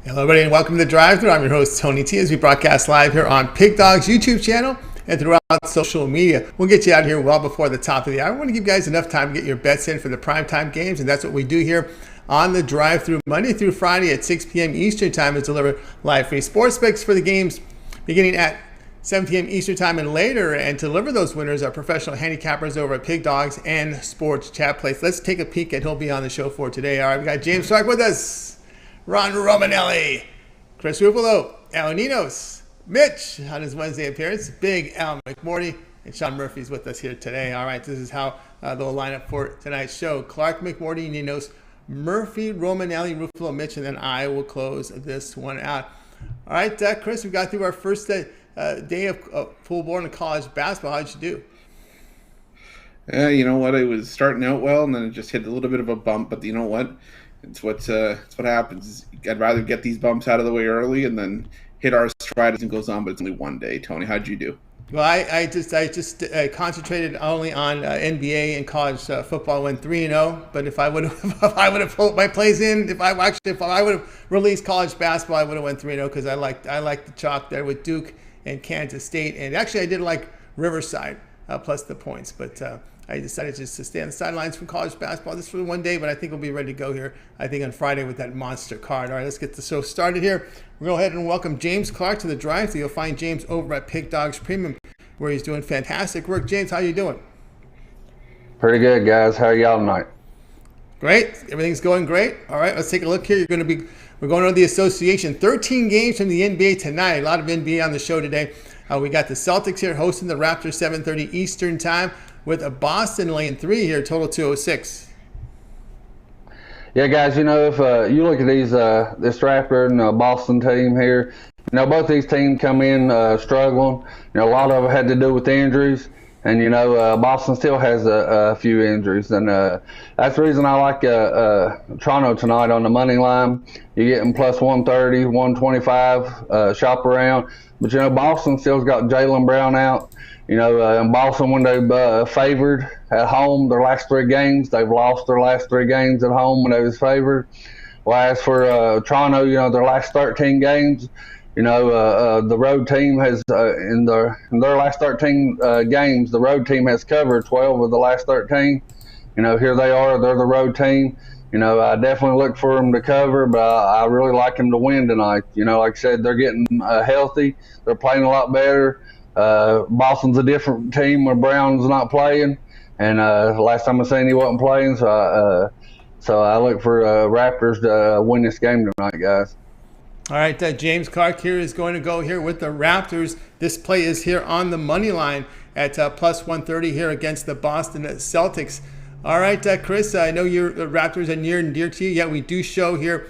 Hello, everybody, and welcome to the Drive-Thru. I'm your host, Tony T, as we broadcast live here on Pig Dog's YouTube channel and throughout social media. We'll get you out here well before the top of the hour. I want to give you guys enough time to get your bets in for the primetime games, and that's what we do here on the Drive-Thru Monday through Friday at 6 p.m. Eastern Time. Is deliver live free sports picks for the games beginning at 7 p.m. Eastern Time and later, and to deliver those winners are professional handicappers over at Pig Dogs and Sports Chat Place. Let's take a peek at who'll be on the show for today. All right, we got James Stark with us, Ron Romanelli, Chris Ruffolo, Ninos, Mitch on his Wednesday appearance, Big Al McMordie, and Sean Murphy's with us here today. All right, this is how they'll line up for tonight's show. Clark, McMordie, Ninos, Murphy, Romanelli, Ruffolo, Mitch, and then I will close this one out. All right, Chris, we got through our first day of full board in college basketball. How did you do? Yeah, you know what? It was starting out well, and then it just hit a little bit of a bump. But you know what? It's what happens. I'd rather get these bumps out of the way early and then hit our stride as it goes on. But it's only one day. Tony, how'd you do? Well, I just concentrated only on NBA and college football. I went 3-0. But if I would have pulled my plays in, if I would have released college basketball, I would have went 3-0 because I liked the chalk there with Duke and Kansas State, and actually I did like Riverside plus the points, but I decided just to stay on the sidelines from college basketball just for one day, but I think we'll be ready to go here, I think, on Friday with that monster card. All right, let's get the show started here. We'll go ahead and welcome James Clark to the Drive. You'll find James over at Pig Dogs Premium, where he's doing fantastic work. James, how you doing? Pretty good, guys. How are y'all tonight? Great. Everything's going great. All right, let's take a look here. We're going over the association. 13 games from the NBA tonight. A lot of NBA on the show today. We got the Celtics here hosting the Raptors 7:30 Eastern Time with a Boston laying 3 here, total 206. Yeah, guys, you know, if you look at this Raptor and Boston team here, you know, both these teams come in struggling. You know, a lot of it had to do with injuries. And, you know, Boston still has a few injuries. And that's the reason I like Toronto tonight on the money line. You're getting plus 130, 125, shop around. But, you know, Boston still's got Jaylen Brown out. You know, and Boston, when they've favored at home their last 3 games, they've lost their last 3 games at home when they was favored. Well, as for Toronto, you know, their last 13 games, you know, the road team has, in their last 13 games, the road team has covered 12 of the last 13. You know, here they are, they're the road team. You know, I definitely look for them to cover, but I really like them to win tonight. You know, like I said, they're getting healthy. They're playing a lot better. Boston's a different team when Brown's not playing. And last time I seen he wasn't playing, so I look for Raptors to win this game tonight, guys. All right, James Clark here is going to go here with the Raptors. This play is here on the money line at plus 130 here against the Boston Celtics. All right, Chris, I know your Raptors are near and dear to you. Yeah, we do show here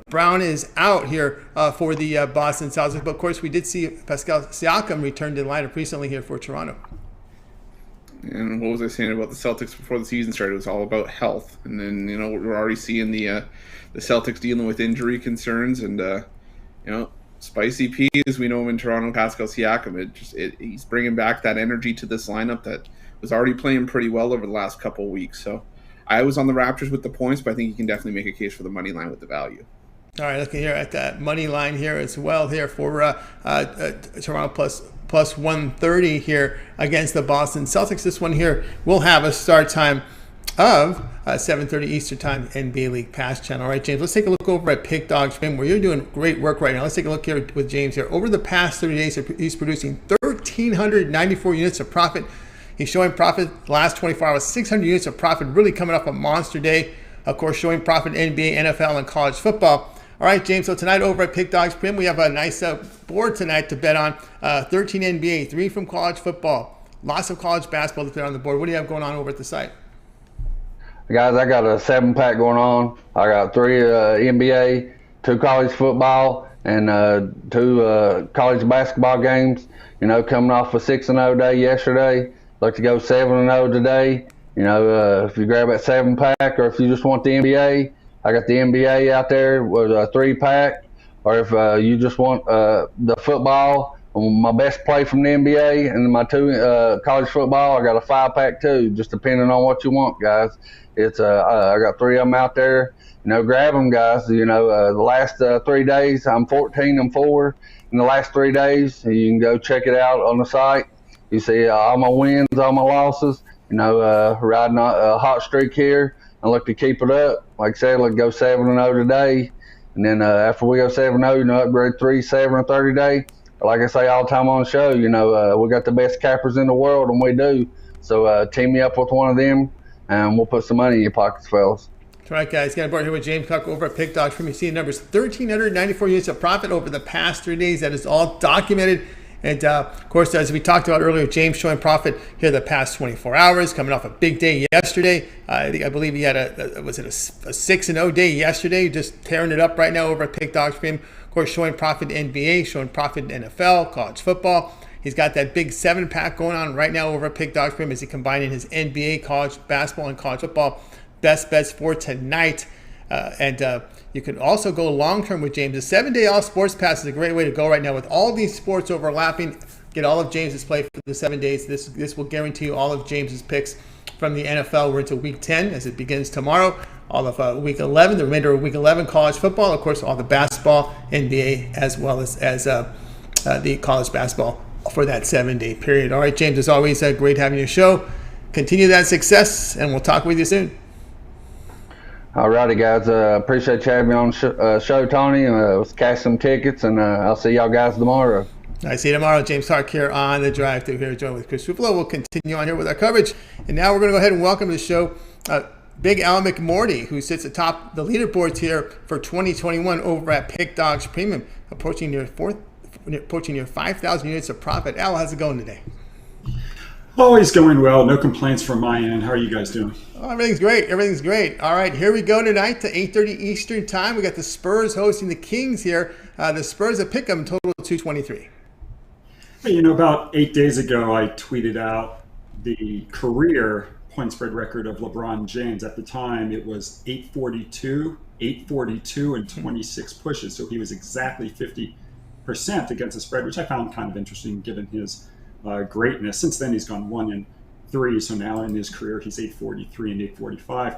Brown is out here for the Boston Celtics. But, of course, we did see Pascal Siakam return to the lineup recently here for Toronto. And what was I saying about the Celtics before the season started? It was all about health. And then, you know, we're already seeing the Celtics dealing with injury concerns and you know, Spicy P, as we know him in Toronto, Pascal Siakam. He's bringing back that energy to this lineup that was already playing pretty well over the last couple of weeks. So I was on the Raptors with the points, but I think you can definitely make a case for the money line with the value. All right, looking here at that money line here as well here for Toronto plus 130 here against the Boston Celtics. This one here will have a start time of 7:30 Eastern Time, NBA League Pass channel. All right, James, let's take a look over at Pig Dogs Premium, where you're doing great work right now. Let's take a look here with James here. Over the past 30 days, he's producing 1,394 units of profit. He's showing profit the last 24 hours, 600 units of profit, really coming off a monster day. Of course, showing profit in NBA, NFL, and college football. All right, James, so tonight over at Pig Dogs Premium, we have a nice board tonight to bet on. 13 NBA, 3 from college football, lots of college basketball to bet on the board. What do you have going on over at the site? Guys, I got a 7-pack going on. I got 3 NBA, 2 college football, and 2 college basketball games. You know, coming off a 6-0 day yesterday. Like to go 7-0 today. You know, if you grab that 7-pack, or if you just want the NBA, I got the NBA out there with a 3-pack. Or if you just want the football, my best play from the NBA, and my 2 college football, I got a 5-pack too, just depending on what you want, guys. It's I got 3 of them out there, grab them, guys. The last 3 days, I'm 14-4. In the last 3 days, you can go check it out on the site. You see all my wins, all my losses. Riding a hot streak here. I look to keep it up. Like I said, let's go 7-0 today. And then after we go 7-0, upgrade 3-7 or 30 day. Like I say all the time on the show, we got the best cappers in the world, and we do. So team me up with one of them, and we'll put some money in your pockets, fellas. That's right, guys. Got aboard here with James Cook over at Pick Dogs. From you see numbers 1,394 units of profit over the past 3 days. That is all documented. And, of course, as we talked about earlier, James showing profit here the past 24 hours, coming off a big day yesterday. I believe he had a 6-0 day yesterday, just tearing it up right now over at Pick Dogs for him. Of course, showing profit in NBA, showing profit in NFL, college football. He's got that big 7-pack going on right now over at Pick Dogs for him as he combining his NBA, college basketball, and college football best bets for tonight. You can also go long-term with James. The 7-day all sports pass is a great way to go right now with all these sports overlapping. Get all of James's play for the 7 days. This will guarantee you all of James's picks from the NFL. We're into week 10 as it begins tomorrow. All of week 11, the remainder of week 11, college football. Of course, all the basketball, NBA, as well as the college basketball for that 7-day period. All right, James, as always, great having your show. Continue that success, and we'll talk with you soon. All righty, guys. Appreciate you having me on the show, Tony. Let's cash some tickets, and I'll see y'all guys tomorrow. I see you tomorrow. James Hark here on the Drive Thru here, joined with Chris Ruffolo. We'll continue on here with our coverage. And now we're going to go ahead and welcome to the show Big Al McMordie, who sits atop the leaderboards here for 2021 over at Pick Dogs Premium, approaching your 5,000 units of profit. Al, how's it going today? Always going well. No complaints from my end. How are you guys doing? Oh, everything's great. Everything's great. All right, here we go tonight to 8:30 Eastern time. We got the Spurs hosting the Kings here. The Spurs at Pick'em total 223. Hey, about 8 days ago, I tweeted out the career point spread record of LeBron James. At the time, it was 842, and 26 pushes. So he was exactly 50% against the spread, which I found kind of interesting given his greatness. Since then, he's gone 1-3. So now in his career, he's 843 and 845.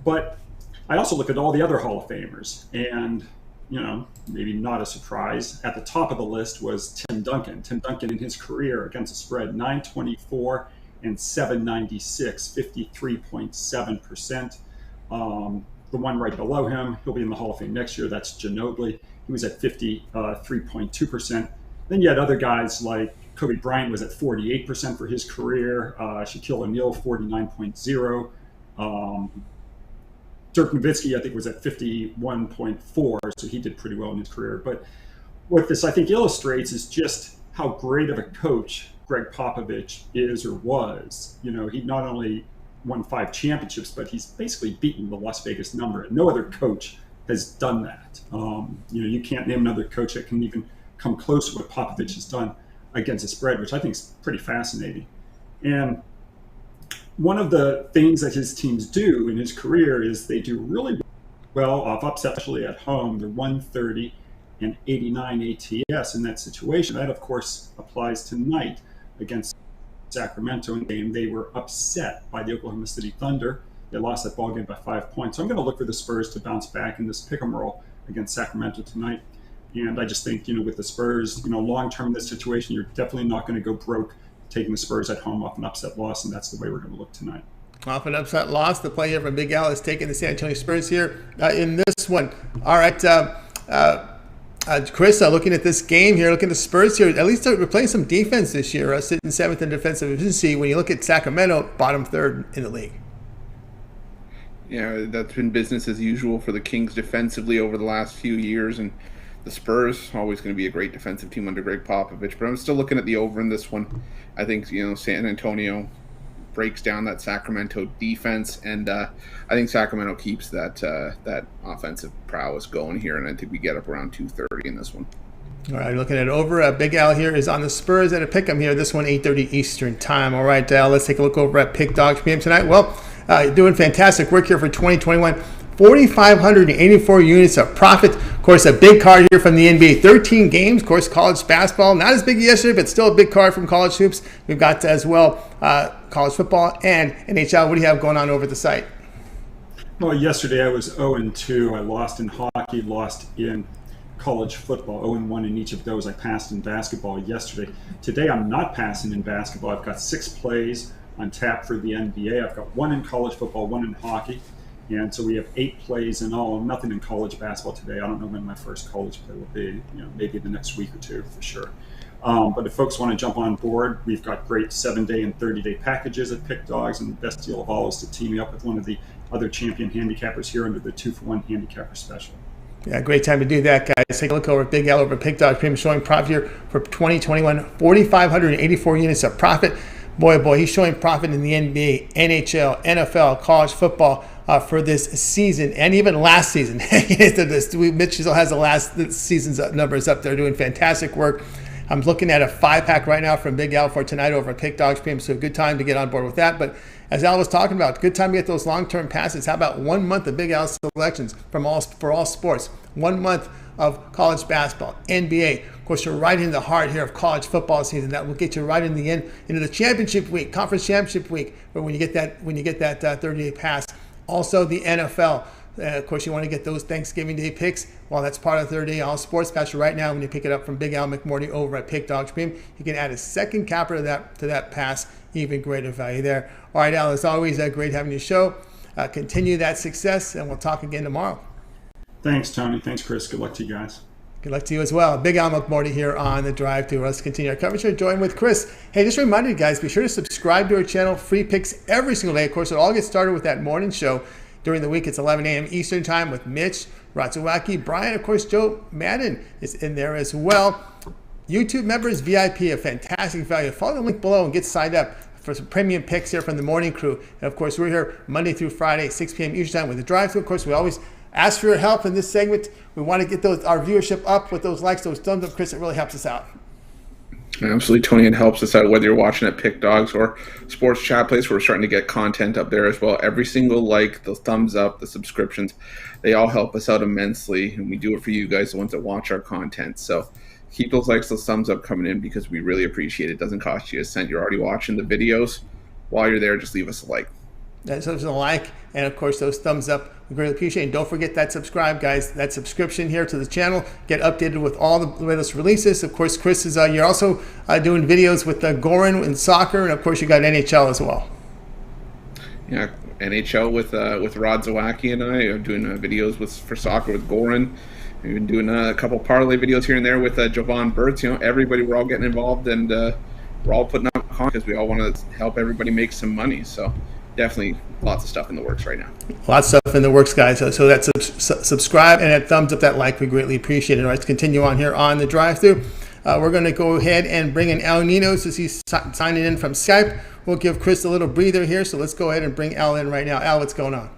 But I also look at all the other Hall of Famers, and maybe not a surprise. At the top of the list was Tim Duncan. Tim Duncan in his career against the spread, 924 and 796, 53.7%. The one right below him, he'll be in the Hall of Fame next year. That's Ginobili. He was at 53.2%. Then you had other guys like Kobe Bryant was at 48% for his career. Shaquille O'Neal, 49.0. Dirk Nowitzki, I think, was at 51.4, so he did pretty well in his career. But what this, I think, illustrates is just how great of a coach Greg Popovich is or was. He not only won 5 championships, but he's basically beaten the Las Vegas number. And no other coach has done that. You can't name another coach that can even come close to what Popovich has done against the spread, which I think is pretty fascinating. And one of the things that his teams do in his career is they do really well off upset, especially at home. They're 130 and 89 ATS in that situation. That, of course, applies tonight against Sacramento. And they were upset by the Oklahoma City Thunder. They lost that ball game by 5 points. So I'm going to look for the Spurs to bounce back in this pick 'em roll against Sacramento tonight. And I just think, with the Spurs, long-term in this situation, you're definitely not going to go broke taking the Spurs at home off an upset loss, and that's the way we're going to look tonight. Off an upset loss, the play here from Big Al is taking the San Antonio Spurs here in this one. All right, Chris, looking at this game here, looking at the Spurs here, at least they're playing some defense this year, sitting 7th in defensive efficiency. When you look at Sacramento, bottom 3rd in the league. Yeah, that's been business as usual for the Kings defensively over the last few years, and the Spurs, always going to be a great defensive team under Greg Popovich, but I'm still looking at the over in this one. I think, San Antonio breaks down that Sacramento defense, and I think Sacramento keeps that offensive prowess going here, and I think we get up around 230 in this one. All right, looking at over. Big Al here is on the Spurs at a pick'em here. This one, 8:30 Eastern time. All right, Al, let's take a look over at Pick Dogs PM tonight. Well, doing fantastic work here for 2021. 4,584 units of profit. Of course, a big card here from the NBA. 13 games. Of course, college basketball. Not as big as yesterday, but still a big card from college hoops. We've got as well college football and NHL. What do you have going on over at the site? Well, yesterday I was 0-2. I lost in hockey, lost in college football, 0-1 in each of those. I passed in basketball yesterday. Today I'm not passing in basketball. I've got 6 plays on tap for the NBA. I've got 1 in college football, 1 in hockey. And so we have 8 plays in all. Nothing in college basketball today. I don't know when my first college play will be. Maybe the next week or 2 for sure. But if folks want to jump on board, we've got great 7-day and 30-day packages at Pick Dogs, and the best deal of all is to team me up with one of the other champion handicappers here under the 2-for-1 handicapper special. Yeah, great time to do that, guys. Take a look over at Big L over at Pick Dogs Premium, showing profit here for 2021, 4,584 units of profit. Boy, oh boy, he's showing profit in the NBA, NHL, NFL, college football for this season, and even last season. Mitch still has the last season's numbers up there, doing fantastic work. I'm looking at a 5-pack right now from Big Al for tonight over at Pick Dogs Premium, so good time to get on board with that. But as Al was talking about, good time to get those long-term passes. How about 1 month of Big Al selections for all sports? 1 month of college basketball, NBA. Of course, you're right in the heart here of college football season. That will get you right in the end into the championship week, conference championship week, or when you get that 30-day pass. Also, the NFL. Of course, you want to get those Thanksgiving Day picks. Well, that's part of the 30-day all sports special right now. When you pick it up from Big Al McMordie over at Pick Dogs Premium, you can add a second capper to that pass. Even greater value there. All right, Al, as always, great having you show. Continue that success, and we'll talk again tomorrow. Thanks, Tony. Thanks, Chris. Good luck to you guys. Good luck to you as well. Big Al McMordie here on the Drive Thru. Let's continue our coverage here. Join with Chris. Hey, just a reminder, guys, be sure to subscribe to our channel. Free picks every single day. Of course, it all gets started with that morning show. During the week, it's 11 a.m. Eastern Time with Mitch, Ratzawacki, Brian. Of course, Joe Madden is in there as well. YouTube members, VIP, a fantastic value. Follow the link below and get signed up for some premium picks here from the morning crew. And, of course, we're here Monday through Friday, 6 p.m. Eastern Time with the Drive Thru. Of course, we always ask for your help in this segment. We want to get our viewership up with those likes, those thumbs up, Chris. It really helps us out. Absolutely, Tony. It helps us out whether you're watching at Pick Dogs or Sports Chat Place. We're starting to get content up there as well. Every single like, the thumbs up, the subscriptions, they all help us out immensely, and we do it for you guys, the ones that watch our content. So keep those likes, those thumbs up coming in because we really appreciate it. It doesn't cost you a cent. You're already watching the videos. While you're there, just leave us a like. That's a like, and of course those thumbs up, we greatly appreciate it. And don't forget that subscribe, guys, that subscription here to the channel. Get updated with all the latest releases. Of course, Chris is you're also doing videos with Goran in soccer, and of course you got NHL as well. Yeah, NHL with Rod Zawacki and I are doing videos for soccer with Goran. We've been doing a couple parlay videos here and there with Jovan Burtz. Everybody, we're all getting involved, and we're all putting up content because we all want to help everybody make some money. So definitely lots of stuff in the works right now. Lots of stuff in the works, guys. So that's subscribe and that thumbs up, that like, we greatly appreciate it. All right, let's continue on here on the drive-thru. We're going to go ahead and bring in Ninos as he's signing in from Skype. We'll give Chris a little breather here, so let's go ahead and bring Al in right now. Al, what's going on?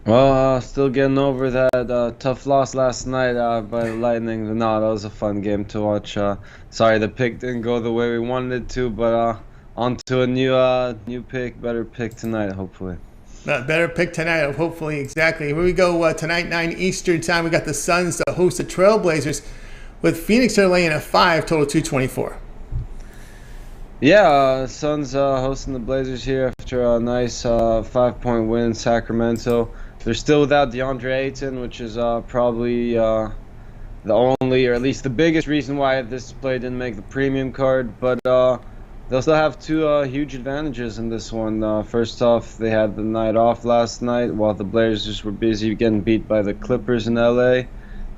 Well, still getting over that tough loss last night by the Lightning. No, that was a fun game to watch. Sorry the pick didn't go the way we wanted it to, but on to a new pick, better pick tonight, hopefully. Better pick tonight, hopefully, exactly. Here we go tonight, 9 Eastern Time. We got the Suns to host the Trailblazers with Phoenix are laying at 5, total 224. Yeah, Suns hosting the Blazers here after a nice 5-point win in Sacramento. They're still without DeAndre Ayton, which is probably the only, or at least the biggest reason why this play didn't make the premium card. But they'll still have 2 huge advantages in this one. First off, they had the night off last night while the Blazers were busy getting beat by the Clippers in LA.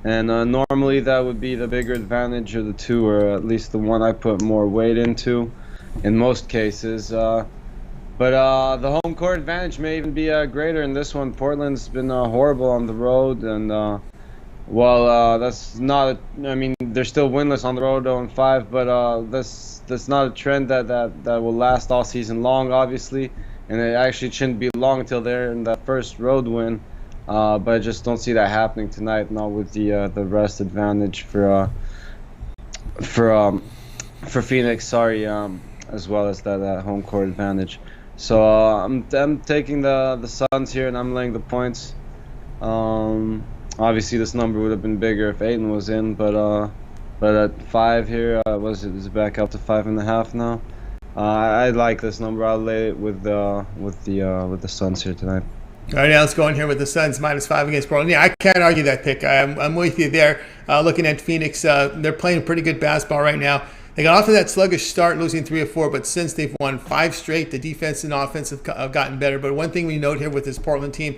And normally that would be the bigger advantage of the 2, or at least the one I put more weight into in most cases. But the home court advantage may even be greater in this one. Portland's been horrible on the road, and while that's not, I mean, they're still winless on the road 0-5, but that's not a trend that will last all season long, obviously, and it actually shouldn't be long until they're in that first road win. But I just don't see that happening tonight, not with the rest advantage for Phoenix. Sorry, as well as that home court advantage. So I'm taking the Suns here, and I'm laying the points. Obviously, this number would have been bigger if Ayton was in, but at 5 here, is it back up to 5.5 now? I like this number. I'll lay it with the Suns here tonight. All right, now let's go in here with the Suns -5 against Portland. Yeah, I can't argue that pick. I'm with you there. Looking at Phoenix, they're playing pretty good basketball right now. They got off to that sluggish start, losing 3 of 4, but since they've won 5 straight, the defense and offense have gotten better. But one thing we note here with this Portland team,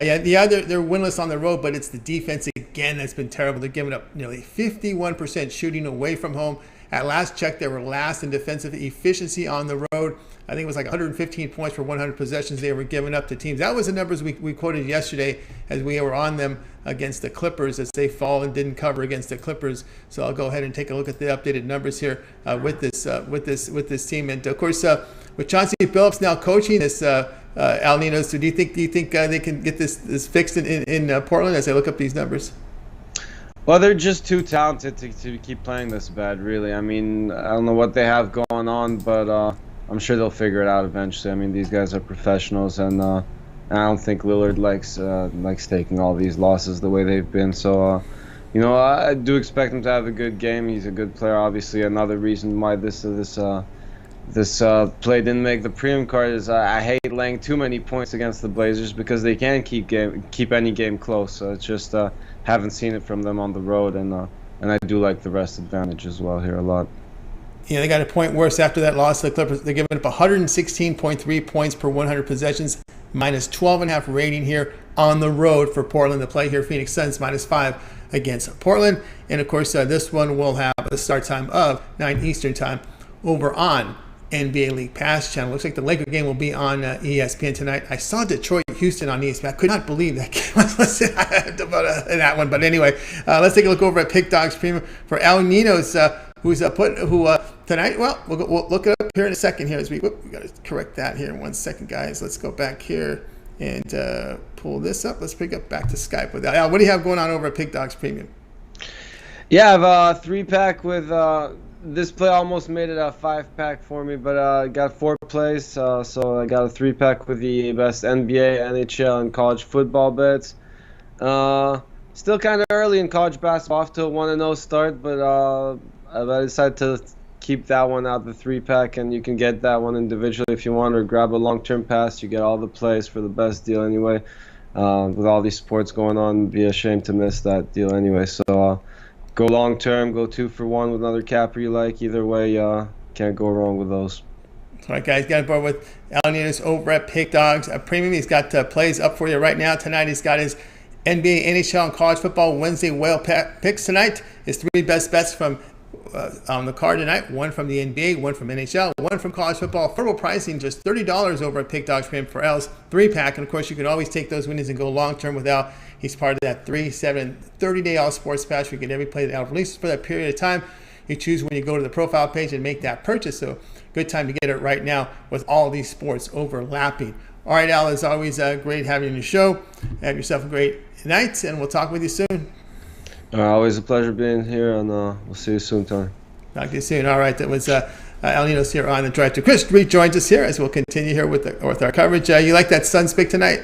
they're winless on the road, but it's the defense again that's been terrible. They're giving up nearly 51% shooting away from home. At last check, they were last in defensive efficiency on the road. I think it was like 115 points for 100 possessions they were giving up to teams. That was the numbers we quoted yesterday as we were on them against the Clippers, as they fall and didn't cover against the Clippers. So I'll go ahead and take a look at the updated numbers here with this team. And of course, with Chauncey Billups now coaching this Al Ninos, so do you think they can get this fixed in Portland as they look up these numbers? Well, they're just too talented to keep playing this bad, really. I mean, I don't know what they have going on, but I'm sure they'll figure it out eventually. I mean, these guys are professionals, and I don't think Lillard likes taking all these losses the way they've been. So, I do expect him to have a good game. He's a good player. Obviously, another reason why this play didn't make the premium card is I hate laying too many points against the Blazers because they can keep any game close. So it's just haven't seen it from them on the road, and I do like the rest advantage as well here a lot. Yeah, they got a point worse after that loss to the Clippers. They're giving up 116.3 points per 100 possessions, -12.5 rating here on the road for Portland to play here. Phoenix Suns -5 against Portland. And, of course, this one will have a start time of 9 Eastern time over on NBA League Pass channel. Looks like the Laker game will be on ESPN tonight. I saw Detroit-Houston on ESPN. I could not believe that game was that one. But anyway, let's take a look over at Pick Dogs Premium for Al Ninos, who's tonight. Well, we'll look it up here in a second. Here as we got to correct that here in 1 second, guys. Let's go back here and pull this up. Let's pick up back to Skype with Al. What do you have going on over at Pick Dogs Premium? Yeah, I have a 3-pack with. This play almost made it a 5-pack for me, but I got 4 plays, so I got a 3-pack with the best NBA, NHL, and college football bets. Still kind of early in college basketball, off to a 1-0 start, but I decided to keep that one out, the 3-pack, and you can get that one individually if you want, or grab a long-term pass. You get all the plays for the best deal anyway. With all these sports going on, it'd be a shame to miss that deal anyway. So go long term, go 2 for 1 with another capper you like. Either way, can't go wrong with those. All right, guys, got aboard with Al Ninos over at Pick Dogs Premium. He's got plays up for you right now. Tonight, he's got his NBA, NHL, and college football Wednesday whale picks tonight. His 3 best bets from on the card tonight. 1 from the NBA, 1 from NHL, 1 from college football. Affordable pricing, just $30 over at Pick Dogs Premium for Al's 3-pack. And, of course, you can always take those winnings and go long-term with Al. He's part of that 3, 7, 30-day All Sports Pass. You get every play that Al releases for that period of time. You choose when you go to the profile page and make that purchase. So good time to get it right now with all these sports overlapping. All right, Al, as always, great having you on the show. Have yourself a great night, and we'll talk with you soon. Always a pleasure being here, and we'll see you soon, Tony. Talk to you soon. All right, that was Al Ninos here on the Drive to. Chris Reed joins us here as we'll continue here with our coverage. You like that Suns pick tonight?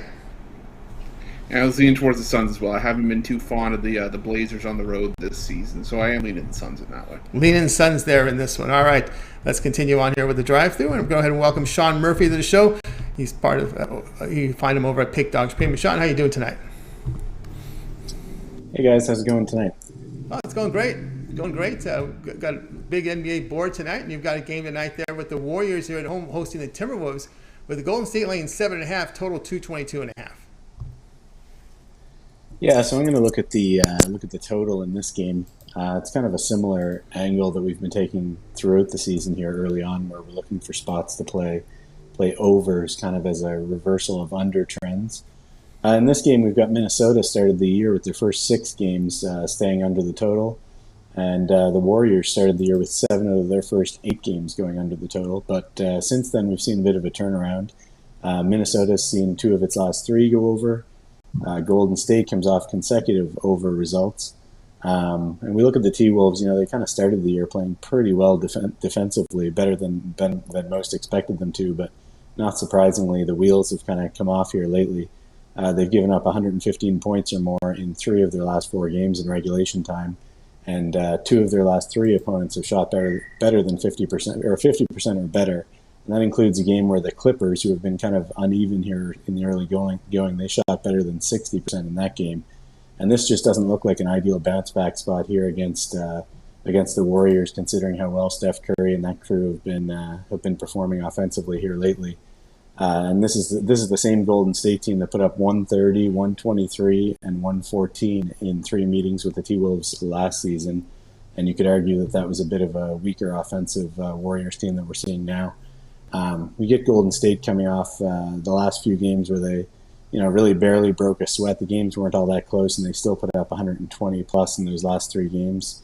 Yeah, I was leaning towards the Suns as well. I haven't been too fond of the Blazers on the road this season, so I am leaning the Suns in that way. Leaning Suns there in this one. All right, let's continue on here with the drive-through, and go ahead and welcome Sean Murphy to the show. He's part of. You find him over at Pick Dogs Premium. Sean, how you doing tonight? Hey guys, how's it going tonight? Oh, it's going great. Going great. Got a big NBA board tonight, and you've got a game tonight there with the Warriors here at home hosting the Timberwolves, with the Golden State laying 7.5, total 222.5. Yeah, so I'm going to look at the total in this game. It's kind of a similar angle that we've been taking throughout the season here early on, where we're looking for spots to play overs, kind of as a reversal of under trends. In this game, we've got Minnesota started the year with their first 6 games staying under the total, and the Warriors started the year with 7 out of their first 8 games going under the total. But since then, we've seen a bit of a turnaround. Minnesota's seen 2 of its last 3 go over. Golden State comes off consecutive over results. And we look at the T-Wolves, they kind of started the year playing pretty well defensively, better than most expected them to, but not surprisingly, the wheels have kind of come off here lately. They've given up 115 points or more in 3 of their last 4 games in regulation time, and 2 of their last 3 opponents have shot better than 50% or 50% or better And that includes a game where the Clippers, who have been kind of uneven here in the early going, they shot better than 60% in that game. And this just doesn't look like an ideal bounce-back spot here against the Warriors, considering how well Steph Curry and that crew have been performing offensively here lately. And this is the same Golden State team that put up 130, 123, and 114 in 3 meetings with the T-Wolves last season. And you could argue that was a bit of a weaker offensive Warriors team that we're seeing now. We get Golden State coming off the last few games where they, really barely broke a sweat. The games weren't all that close, and they still put up 120 plus in those last 3 games.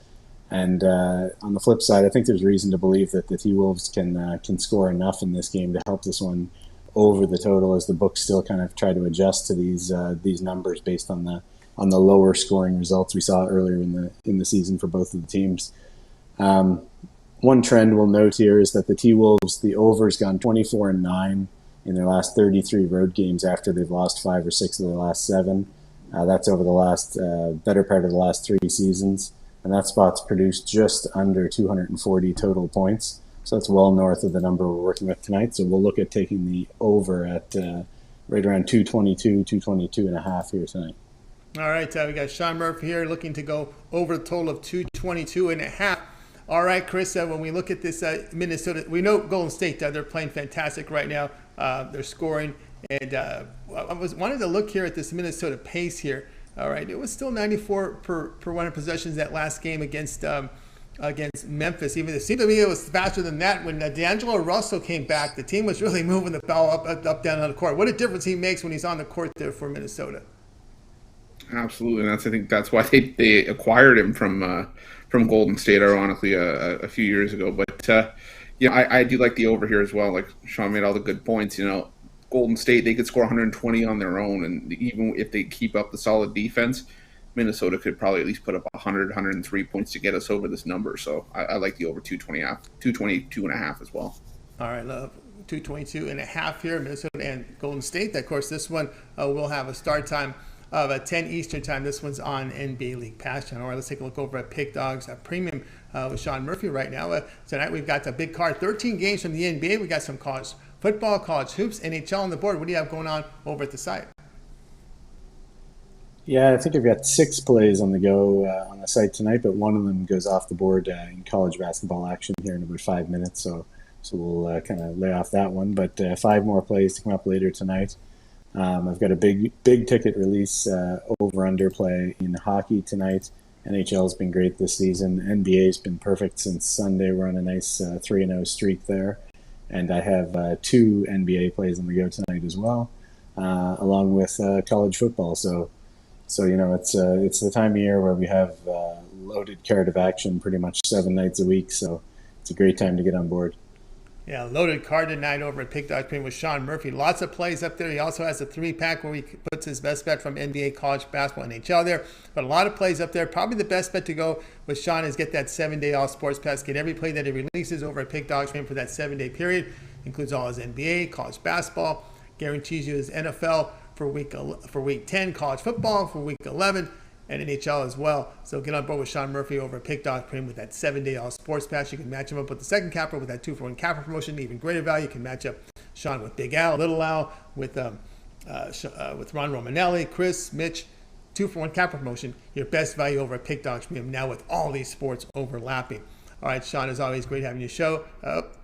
And on the flip side, I think there's reason to believe that the T-Wolves can score enough in this game to help this one over the total, as the books still kind of try to adjust to these numbers based on the lower scoring results we saw earlier in the season for both of the teams. One trend we'll note here is that the T-Wolves, the over's gone 24-9 in their last 33 road games after they've lost 5 or 6 of their last 7. That's over the last better part of the last 3 seasons, and that spot's produced just under 240 total points. So that's well north of the number we're working with tonight. So we'll look at taking the over at right around 222 and a half here tonight. All right, we got Sean Murphy here looking to go over the total of 222 and a half. All right, Chris, when we look at this Minnesota, we know Golden State, they're playing fantastic right now. They're scoring. And I wanted to look here at this Minnesota pace here. All right, it was still 94 per 100 possessions that last game against Memphis. Even it seemed to me it was faster than that. When D'Angelo Russell came back, the team was really moving the ball up, down on the court. What a difference he makes when he's on the court there for Minnesota. Absolutely, and I think that's why they acquired him from Golden State, ironically, a few years ago. But I do like the over here as well. Like Sean made all the good points. Golden State, they could score 120 on their own, and even if they keep up the solid defense, Minnesota could probably at least put up 100, 103 points to get us over this number. So I like the over 222 and a half as well. All right, love 222 and a half here, Minnesota and Golden State. Of course, this one will have a start time of 10 Eastern time. This one's on NBA League Pass channel. All right, let's take a look over at Pick Dogs Premium with Sean Murphy right now. Tonight we've got a big card, 13 games from the NBA. We got some college football, college hoops, NHL on the board. What do you have going on over at the site? Yeah, I think I've got 6 plays on the go on the site tonight, but one of them goes off the board in college basketball action here in about 5 minutes. So we'll kind of lay off that one. But 5 more plays to come up later tonight. I've got a big ticket release over-under play in hockey tonight. NHL's been great this season. NBA's been perfect since Sunday. We're on a nice 3-0 streak there. And I have 2 NBA plays on the go tonight as well, along with college football. So it's the time of year where we have loaded card of action pretty much 7 nights a week. So it's a great time to get on board. Yeah, loaded card tonight over at Pick Dogs Premium with Sean Murphy. Lots of plays up there. He also has a 3-pack where he puts his best bet from NBA, college basketball, NHL there. But a lot of plays up there. Probably the best bet to go with Sean is get that 7-day all sports pass. Get every play that he releases over at Pick Dogs Premium for that 7-day period. Includes all his NBA, college basketball. Guarantees you his NFL for week 10, college football for week 11, and NHL as well. So get on board with Sean Murphy over at Pick Dogs Premium with that 7-day all sports pass. You can match him up with the second capper with that 2-for-1 capper promotion. Even greater value. You can match up Sean with Big Al, Little Al, with Ron Romanelli, Chris, Mitch. 2-for-1 capper promotion. Your best value over at Pick Dogs Premium now with all these sports overlapping. All right, Sean, as always, great having you show.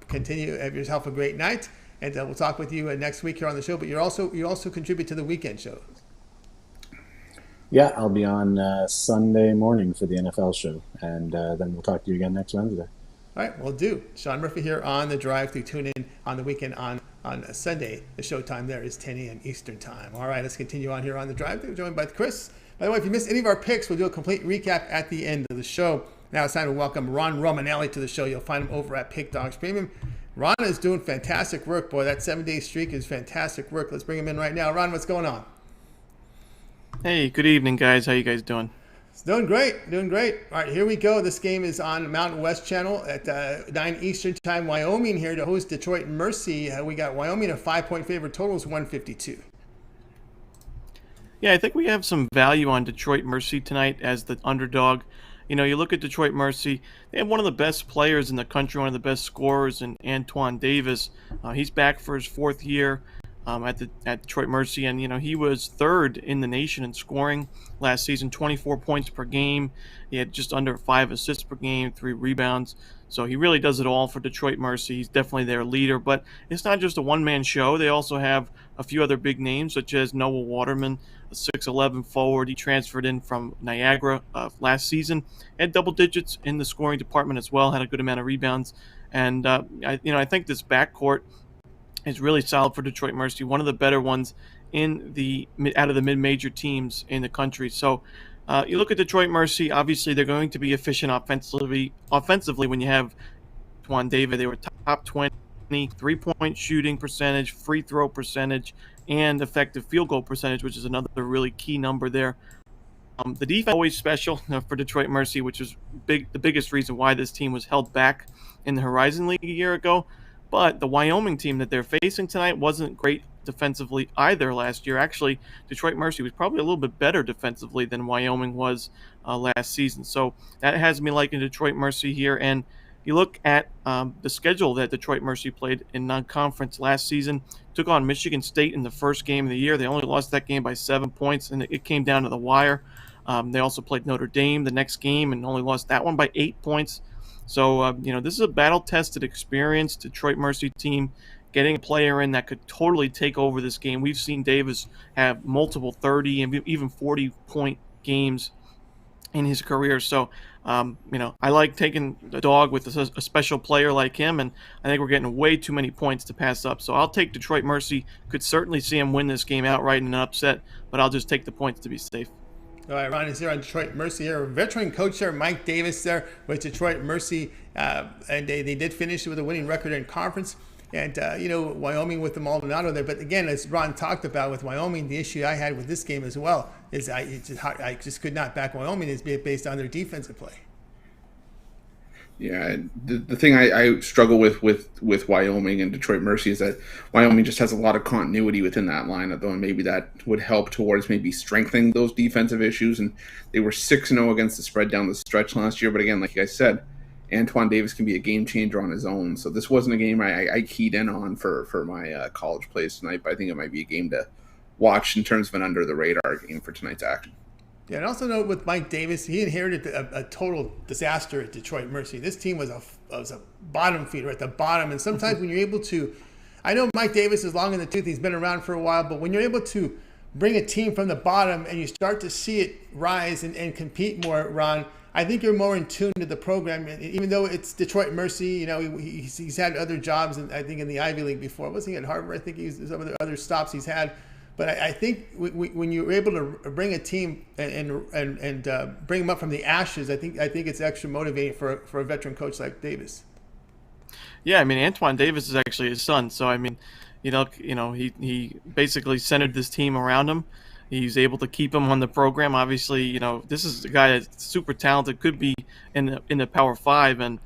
Continue. Have yourself a great night. And we'll talk with you next week here on the show. But you also contribute to the weekend show. Yeah, I'll be on Sunday morning for the NFL show, and then we'll talk to you again next Wednesday. All right, we'll do. Sean Murphy here on the Drive Thru. Tune in on the weekend on Sunday. The show time there is 10 a.m. Eastern time. All right, let's continue on here on the Drive Thru. Joined by Chris. By the way, if you missed any of our picks, we'll do a complete recap at the end of the show. Now it's time to welcome Ron Romanelli to the show. You'll find him over at Pick Dogs Premium. Ron is doing fantastic work, boy. That 7-day streak is fantastic work. Let's bring him in right now. Ron, what's going on? Hey, good evening, guys. How you guys doing? It's doing great. All right, here we go. This game is on Mountain West Channel at 9 Eastern time. Wyoming here to host Detroit Mercy. We got Wyoming a 5-point favorite. Total is 152. Yeah, I think we have some value on Detroit Mercy tonight as the underdog. You look at Detroit Mercy, they have one of the best players in the country, one of the best scorers in Antoine Davis. He's back for his fourth year at Detroit Mercy, and he was third in the nation in scoring last season, 24 points per game. He had just under 5 assists per game, 3 rebounds. So he really does it all for Detroit Mercy. He's definitely their leader, but it's not just a one-man show. They also have a few other big names, such as Noah Waterman, a 6'11 forward. He transferred in from Niagara last season, had double digits in the scoring department as well, had a good amount of rebounds. And I think this backcourt is really solid for Detroit Mercy, one of the better ones out of the mid-major teams in the country. So you look at Detroit Mercy, obviously they're going to be efficient offensively when you have Antoine Davis. They were top 20, three-point shooting percentage, free throw percentage, and effective field goal percentage, which is another really key number there. The defense is always special for Detroit Mercy, which is the biggest reason why this team was held back in the Horizon League a year ago. But the Wyoming team that they're facing tonight wasn't great defensively either last year. Actually, Detroit Mercy was probably a little bit better defensively than Wyoming was last season. So that has me liking Detroit Mercy here. And you look at the schedule that Detroit Mercy played in non-conference last season, took on Michigan State in the first game of the year. They only lost that game by 7 points, and it came down to the wire. They also played Notre Dame the next game and only lost that one by 8 points. So, this is a battle-tested experience. Detroit Mercy team getting a player in that could totally take over this game. We've seen Davis have multiple 30 and even 40-point games in his career. So, I like taking the dog with a special player like him, and I think we're getting way too many points to pass up. So I'll take Detroit Mercy. Could certainly see him win this game outright in an upset, but I'll just take the points to be safe. All right, Ron is here on Detroit Mercy here. Veteran coach there, Mike Davis there with Detroit Mercy. And they did finish with a winning record in conference. And, Wyoming with the Maldonado there. But again, as Ron talked about with Wyoming, the issue I had with this game as well is I just could not back Wyoming is based on their defensive play. Yeah, the thing I struggle with Wyoming and Detroit Mercy is that Wyoming just has a lot of continuity within that lineup, though, and maybe that would help towards maybe strengthening those defensive issues. And they were 6-0 against the spread down the stretch last year. But again, like I said, Antoine Davis can be a game changer on his own. So this wasn't a game I keyed in on for my college plays tonight, but I think it might be a game to watch in terms of an under-the-radar game for tonight's action. Yeah, and also note with Mike Davis, he inherited a total disaster at Detroit Mercy. This team was a bottom feeder at the bottom, and sometimes when you're able to, I know Mike Davis is long in the tooth, he's been around for a while, but when you're able to bring a team from the bottom and you start to see it rise and compete more, Ron, I think you're more in tune to the program. Even though it's Detroit Mercy, he's had other jobs, I think in the Ivy League before. Wasn't he at Harvard? I think he's some of the other stops he's had. But I think when you're able to bring a team and bring them up from the ashes, I think it's extra motivating for a veteran coach like Davis. Yeah, Antoine Davis is actually his son, so he basically centered this team around him. He's able to keep him on the program. Obviously, this is a guy that's super talented, could be in the Power 5, and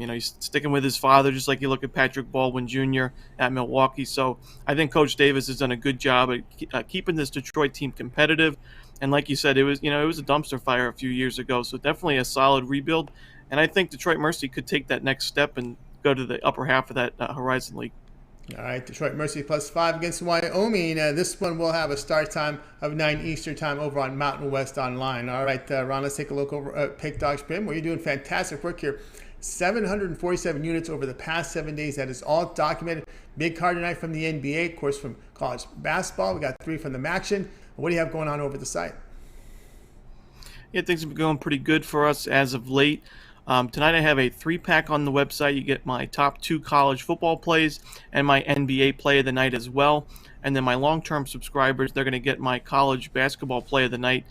he's sticking with his father, just like you look at Patrick Baldwin Jr. at Milwaukee. So I think Coach Davis has done a good job at keeping this Detroit team competitive. And like you said, it was a dumpster fire a few years ago. So definitely a solid rebuild. And I think Detroit Mercy could take that next step and go to the upper half of that Horizon League. All right, Detroit Mercy +5 against Wyoming. This one will have a start time of 9 Eastern time over on Mountain West Online. All right, Ron, let's take a look over at Pick Dogs Prim, where you're doing fantastic work here. 747 units over the past 7 days. That is all documented. Big card tonight from the NBA, of course, from college basketball. We got 3 from the MACtion. What do you have going on over the site? Yeah, things have been going pretty good for us as of late. Tonight I have a 3-pack on the website. You get my top 2 college football plays and my NBA play of the night as well. And then my long-term subscribers, they're going to get my college basketball play of the night.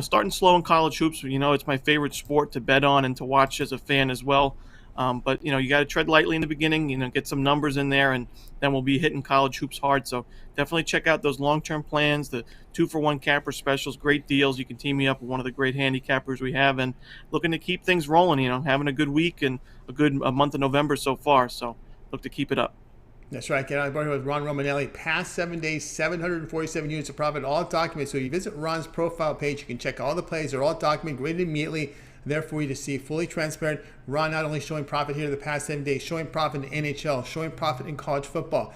Starting slow in college hoops. It's my favorite sport to bet on and to watch as a fan as well. But you got to tread lightly in the beginning, get some numbers in there, and then we'll be hitting college hoops hard. So definitely check out those long-term plans, the 2-for-1 capper specials, great deals. You can team me up with one of the great handicappers we have, and looking to keep things rolling, having a good week and a month of November so far. So look to keep it up. That's right. Get on board with Ron Romanelli. Past 7 days, 747 units of profit, all documented. So you visit Ron's profile page, you can check all the plays. They're all documented, graded immediately. there for you to see, fully transparent. Ron not only showing profit here the past 7 days, showing profit in NHL, showing profit in college football,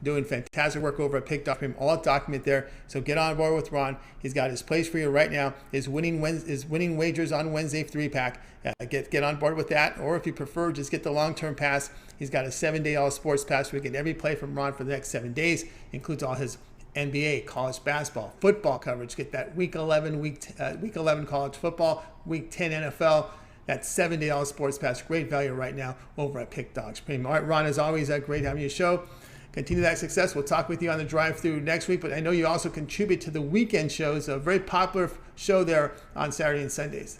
doing fantastic work over at Pick.com, all document there. So get on board with Ron. He's got his place for you right now. His winning wagers on Wednesday 3-pack. Get on board with that. Or if you prefer, just get the long-term pass. He's got a 7-day all sports pass where you get every play from Ron for the next 7 days. Includes all his NBA, college basketball, football coverage. Get that week 11 college football, week 10 NFL. That 7-day all sports pass. Great value right now over at Pick Dogs Premium. All right, Ron, as always, great having you show. Continue that success. We'll talk with you on the drive-through next week, but I know you also contribute to the weekend shows, a very popular show there on Saturday and Sundays.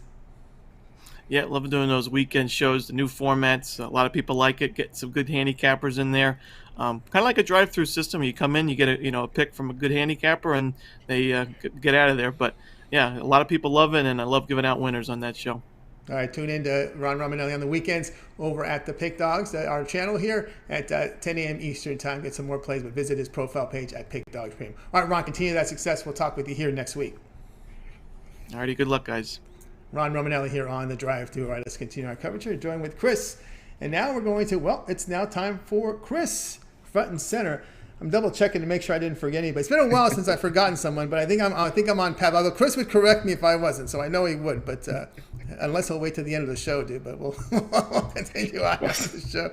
Yeah, love doing those weekend shows, the new formats. A lot of people like it. Get some good handicappers in there. Kind of like a drive-through system. You come in, you get a pick from a good handicapper, and they get out of there. But yeah, a lot of people love it, and I love giving out winners on that show. All right, tune in to Ron Romanelli on the weekends over at the Pick Dogs, our channel here at 10 a.m. Eastern time. Get some more plays, but visit his profile page at Pick Dogs Premium. All right, Ron, continue that success. We'll talk with you here next week. All righty, good luck, guys. Ron Romanelli here on the drive-through. All right, let's continue our coverage here, joined with Chris. And now we're going to, it's now time for Chris, front and center. I'm double checking to make sure I didn't forget anybody. It's been a while since I've forgotten someone, but I think I'm on path. Although Chris would correct me if I wasn't, so I know he would. But unless he'll wait till the end of the show, dude. But we'll continue on after the show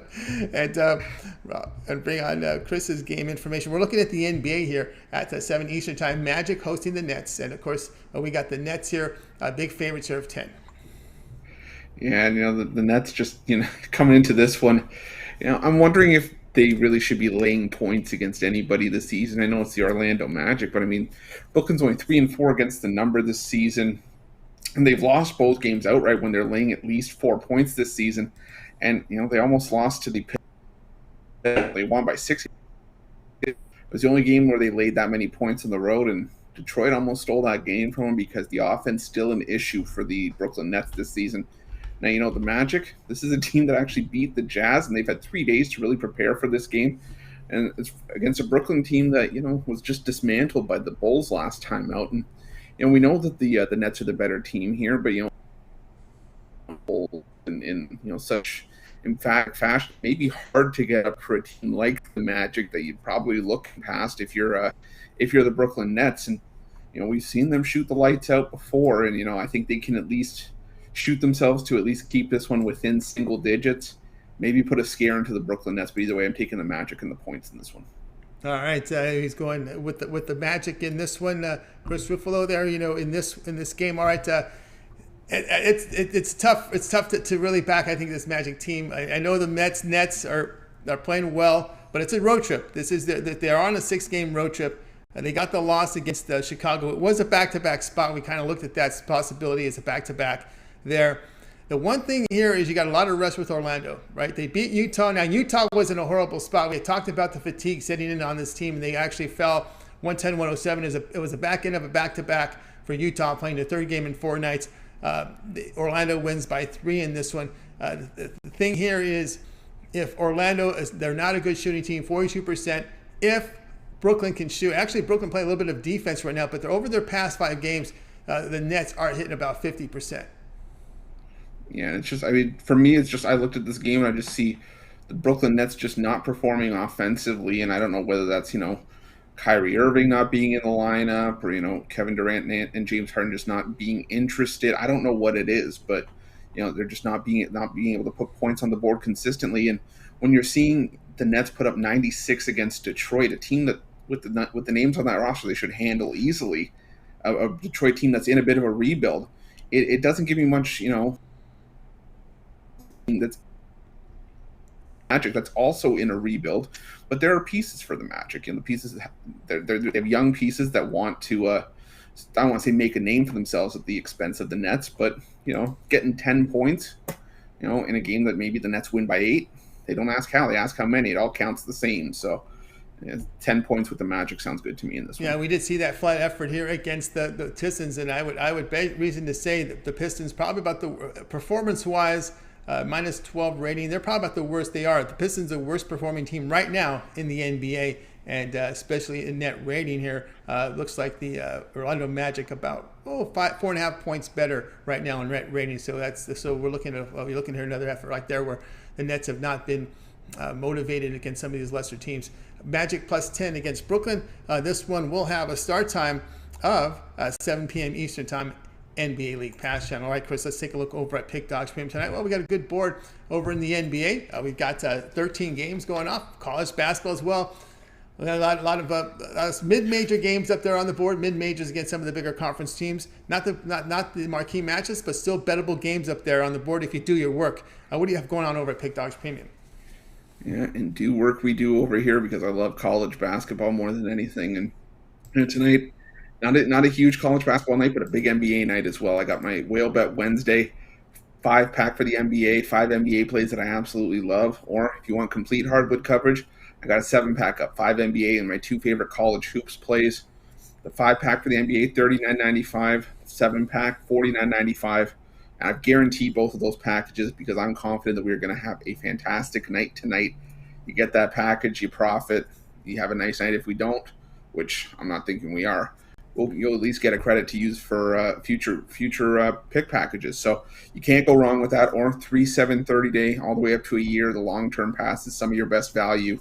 and bring on Chris's game information. We're looking at the NBA here at 7 Eastern time. Magic hosting the Nets, and of course we got the Nets here, big favorites here of 10. Yeah, and the Nets just coming into this one, I'm wondering if they really should be laying points against anybody this season. I know it's the Orlando Magic, but I mean, Brooklyn's only 3-4 against the number this season, and they've lost both games outright when they're laying at least 4 points this season. And they almost lost to the Pistons. They won by 6. It was the only game where they laid that many points on the road, and Detroit almost stole that game from them because the offense still an issue for the Brooklyn Nets this season. Now, the Magic, this is a team that actually beat the Jazz, and they've had 3 days to really prepare for this game. And it's against a Brooklyn team that, was just dismantled by the Bulls last time out. And, we know that the Nets are the better team here, but, in such emphatic fashion, it may be hard to get up for a team like the Magic that you'd probably look past if you're the Brooklyn Nets. And, we've seen them shoot the lights out before, and, I think they can at least shoot themselves to at least keep this one within single digits, maybe put a scare into the Brooklyn Nets. But either way, I'm taking the Magic and the points in this one. All right, he's going with the Magic in this one. Chris Ruffolo there, in this game. All right, it's tough. It's tough to really back. I think this Magic team. I know the Nets are playing well, but it's a road trip. They're on a 6-game road trip. They got the loss against Chicago. It was a back-to-back spot. We kind of looked at that possibility as a back-to-back there. The one thing here is you got a lot of rest with Orlando, right? They beat Utah. Now, Utah was in a horrible spot. We had talked about the fatigue setting in on this team, and they actually fell 110-107. It was a back end of a back-to-back for Utah, playing their 3rd game in 4 nights. Orlando wins by 3 in this one. The thing here is if Orlando, they're not a good shooting team, 42%. If Brooklyn can shoot, actually Brooklyn play a little bit of defense right now, but they're over their past 5 games. The Nets are hitting about 50%. Yeah, it's just, for me, it's just, I looked at this game and I just see the Brooklyn Nets just not performing offensively, and I don't know whether that's, Kyrie Irving not being in the lineup or, Kevin Durant and James Harden just not being interested. I don't know what it is, but, they're just not being able to put points on the board consistently. And when you're seeing the Nets put up 96 against Detroit, a team that with the names on that roster they should handle easily, a Detroit team that's in a bit of a rebuild, it doesn't give me much, that's Magic that's also in a rebuild, but there are pieces for the Magic, and the pieces they have young pieces that want to I don't want to say make a name for themselves at the expense of the Nets, but getting 10 points in a game that maybe the Nets win by 8, they don't ask how, they ask how many. It all counts the same. So 10 points with the Magic sounds good to me in this one. Yeah, we did see that flat effort here against the Pistons, and I would bet reason to say that the Pistons probably about the performance-wise, minus 12 rating, they're probably about the worst they are. The Pistons are the worst performing team right now in the NBA, and especially in net rating here. Looks like the Orlando Magic about 4.5 points better right now in net rating. So we're looking at here another effort right there where the Nets have not been motivated against some of these lesser teams. Magic plus 10 against Brooklyn. This one will have a start time of 7 p.m. Eastern time, NBA League Pass channel. All right, Chris, let's take a look over at Pick Dogs Premium tonight. Well, we got a good board over in the NBA. We've got 13 games going off, college basketball as well. We got a lot of mid-major games up there on the board, mid-majors against some of the bigger conference teams. Not the marquee matches, but still bettable games up there on the board if you do your work. What do you have going on over at Pick Dogs Premium? Yeah, and do work we do over here because I love college basketball more than anything. And tonight, not a huge college basketball night, but a big NBA night as well. I got my Whale Bet Wednesday 5-pack for the NBA, 5 NBA plays that I absolutely love. Or if you want complete hardwood coverage, I got a 7-pack up, 5 NBA and my 2 favorite college hoops plays. The 5-pack for the NBA, $39.95. 7-pack, $49.95. And I've guaranteed both of those packages because I'm confident that we're going to have a fantastic night tonight. You get that package, you profit. You have a nice night. If we don't, which I'm not thinking we are, you'll at least get a credit to use for future pick packages. So you can't go wrong with that. Or 3, 7, 30-day, all the way up to a year. The long-term pass is some of your best value.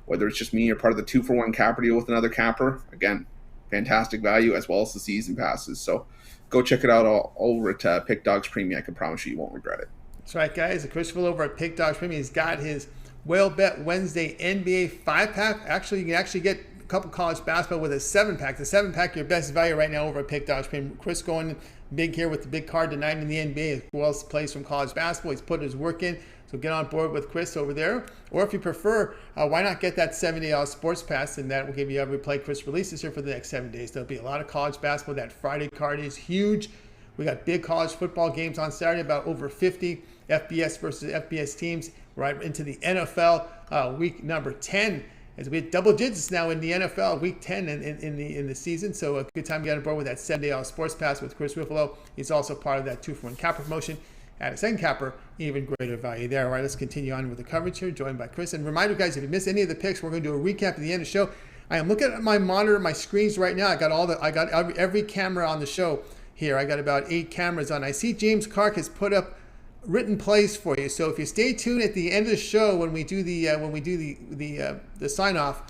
Whether it's just me or part of the 2-for-1 capper deal with another capper, again, fantastic value, as well as the season passes. So go check it out all over at Pick Dogs Premium. I can promise you won't regret it. That's right, guys. Christopher over at Pick Dogs Premium, he's got his Whale Bet Wednesday NBA 5-pack. Actually, you can actually get a couple college basketball with a 7-pack. The 7-pack, your best value right now over at Pick Dogs Premium. Chris going big here with the big card tonight in the NBA, as well as plays from college basketball. He's put his work in. So get on board with Chris over there. Or if you prefer, why not get that $70 sports pass, and that will give you every play Chris releases here for the next 7 days. There'll be a lot of college basketball. That Friday card is huge. We got big college football games on Saturday, about over 50 FBS versus FBS teams, right into the NFL week number 10. As we hit double digits now in the NFL, week 10 in the season. So a good time to get on board with that $70 sports pass with Chris Ruffolo. He's also part of that 2-for-1 capper promotion. At a second capper, even greater value there. All right, let's continue on with the coverage here, joined by Chris. And reminder, guys, if you missed any of the picks, we're going to do a recap at the end of the show. I am looking at my monitor, my screens right now. I got every camera on the show here. I got about 8 cameras on. I see James Clark has put up written plays for you. So if you stay tuned at the end of the show when we do the sign off,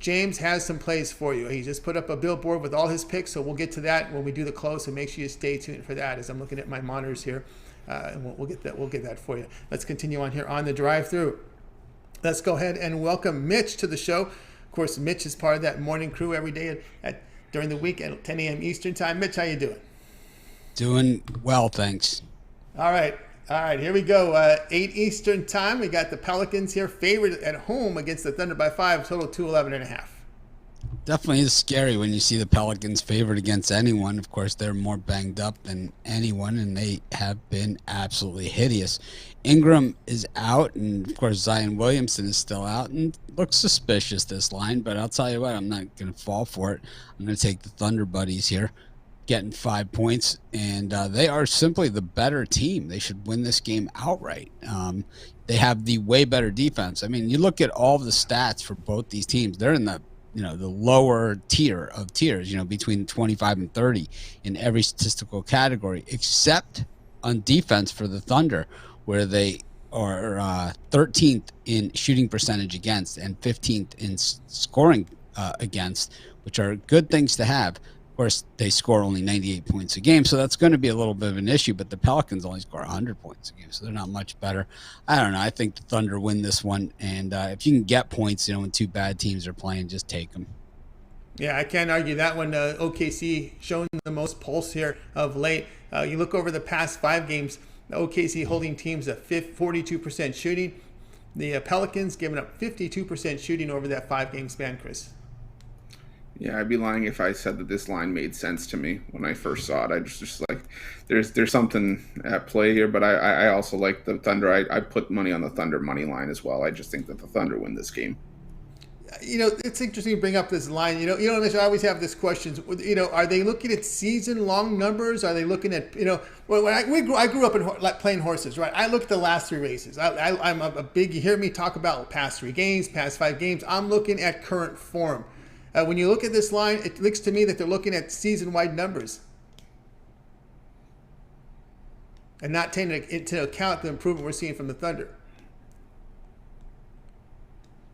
James has some plays for you. He just put up a billboard with all his picks, so we'll get to that when we do the close. So make sure you stay tuned for that as I'm looking at my monitors here. And we'll get that for you. Let's continue on here on the drive-through. Let's go ahead and welcome Mitch to the show. Of course, Mitch is part of that morning crew every day during the week at 10 a.m. Eastern time. Mitch, how you doing? Doing well, thanks. All right, here we go. 8 Eastern time. We got the Pelicans here favored at home against the Thunder by 5, total 211.5. Definitely is scary when you see the Pelicans favored against anyone. Of course, they're more banged up than anyone, and they have been absolutely hideous. Ingram is out, and of course Zion Williamson is still out, and looks suspicious, this line, but I'll tell you what, I'm not going to fall for it. I'm going to take the Thunder buddies here, getting 5 points, and they are simply the better team. They should win this game outright. They have the way better defense. I mean, you look at all the stats for both these teams, they're in the lower tier of tiers, between 25 and 30 in every statistical category, except on defense for the Thunder, where they are 13th in shooting percentage against and 15th in scoring against, which are good things to have. Of course, they score only 98 points a game, so that's going to be a little bit of an issue, but the Pelicans only score 100 points a game, so they're not much better. I don't know. I think the Thunder win this one, and if you can get points, when 2 bad teams are playing, just take them. Yeah, I can't argue that one. OKC showing the most pulse here of late. You look over the past 5 games, OKC holding teams at 42% shooting. The Pelicans giving up 52% shooting over that 5-game span, Chris. Yeah, I'd be lying if I said that this line made sense to me when I first saw it. I just like, there's something at play here, but I also like the Thunder. I put money on the Thunder money line as well. I just think that the Thunder win this game. it's interesting to bring up this line. Mitch, I always have this question. Are they looking at season-long numbers? Are they looking at, when I grew up playing horses, right? I look at the last 3 races. I'm a big, you hear me talk about past 3 games, past 5 games. I'm looking at current form. When you look at this line, it looks to me that they're looking at season-wide numbers and not taking into account the improvement we're seeing from the Thunder.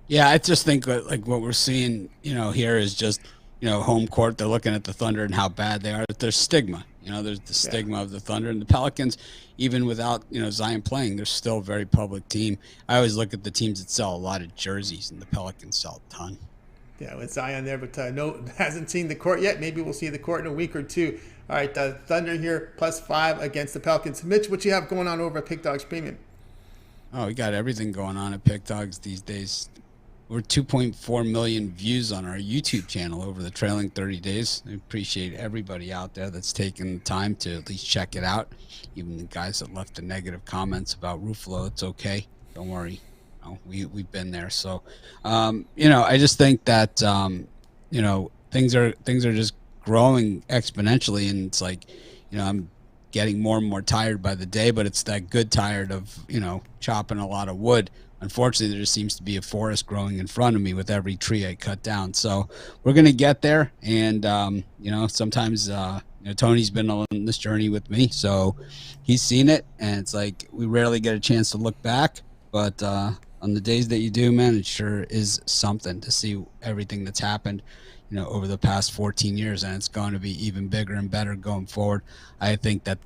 Yeah, I just think like what we're seeing, here is just, home court. They're looking at the Thunder and how bad they are. There's stigma. There's the stigma of the Thunder and the Pelicans. Even without, Zion playing, they're still a very public team. I always look at the teams that sell a lot of jerseys, and the Pelicans sell a ton. Yeah, with Zion there, but hasn't seen the court yet. Maybe we'll see the court in a week or 2. All right, the Thunder here, +5 against the Pelicans. Mitch, what you have going on over at Pick Dogs Premium? Oh, we got everything going on at Pick Dogs these days. We're 2.4 million views on our YouTube channel over the trailing 30 days. I appreciate everybody out there that's taken the time to at least check it out. Even the guys that left the negative comments about Ruffolo, it's okay. Don't worry. We've been there. So, I just think that, things are just growing exponentially, and it's like, I'm getting more and more tired by the day, but it's that good tired of, chopping a lot of wood. Unfortunately, there just seems to be a forest growing in front of me with every tree I cut down. So we're going to get there. And, sometimes, Tony's been on this journey with me, so he's seen it. And it's like we rarely get a chance to look back. But on the days that you do, man, it sure is something to see everything that's happened, over the past 14 years. And it's going to be even bigger and better going forward. I think that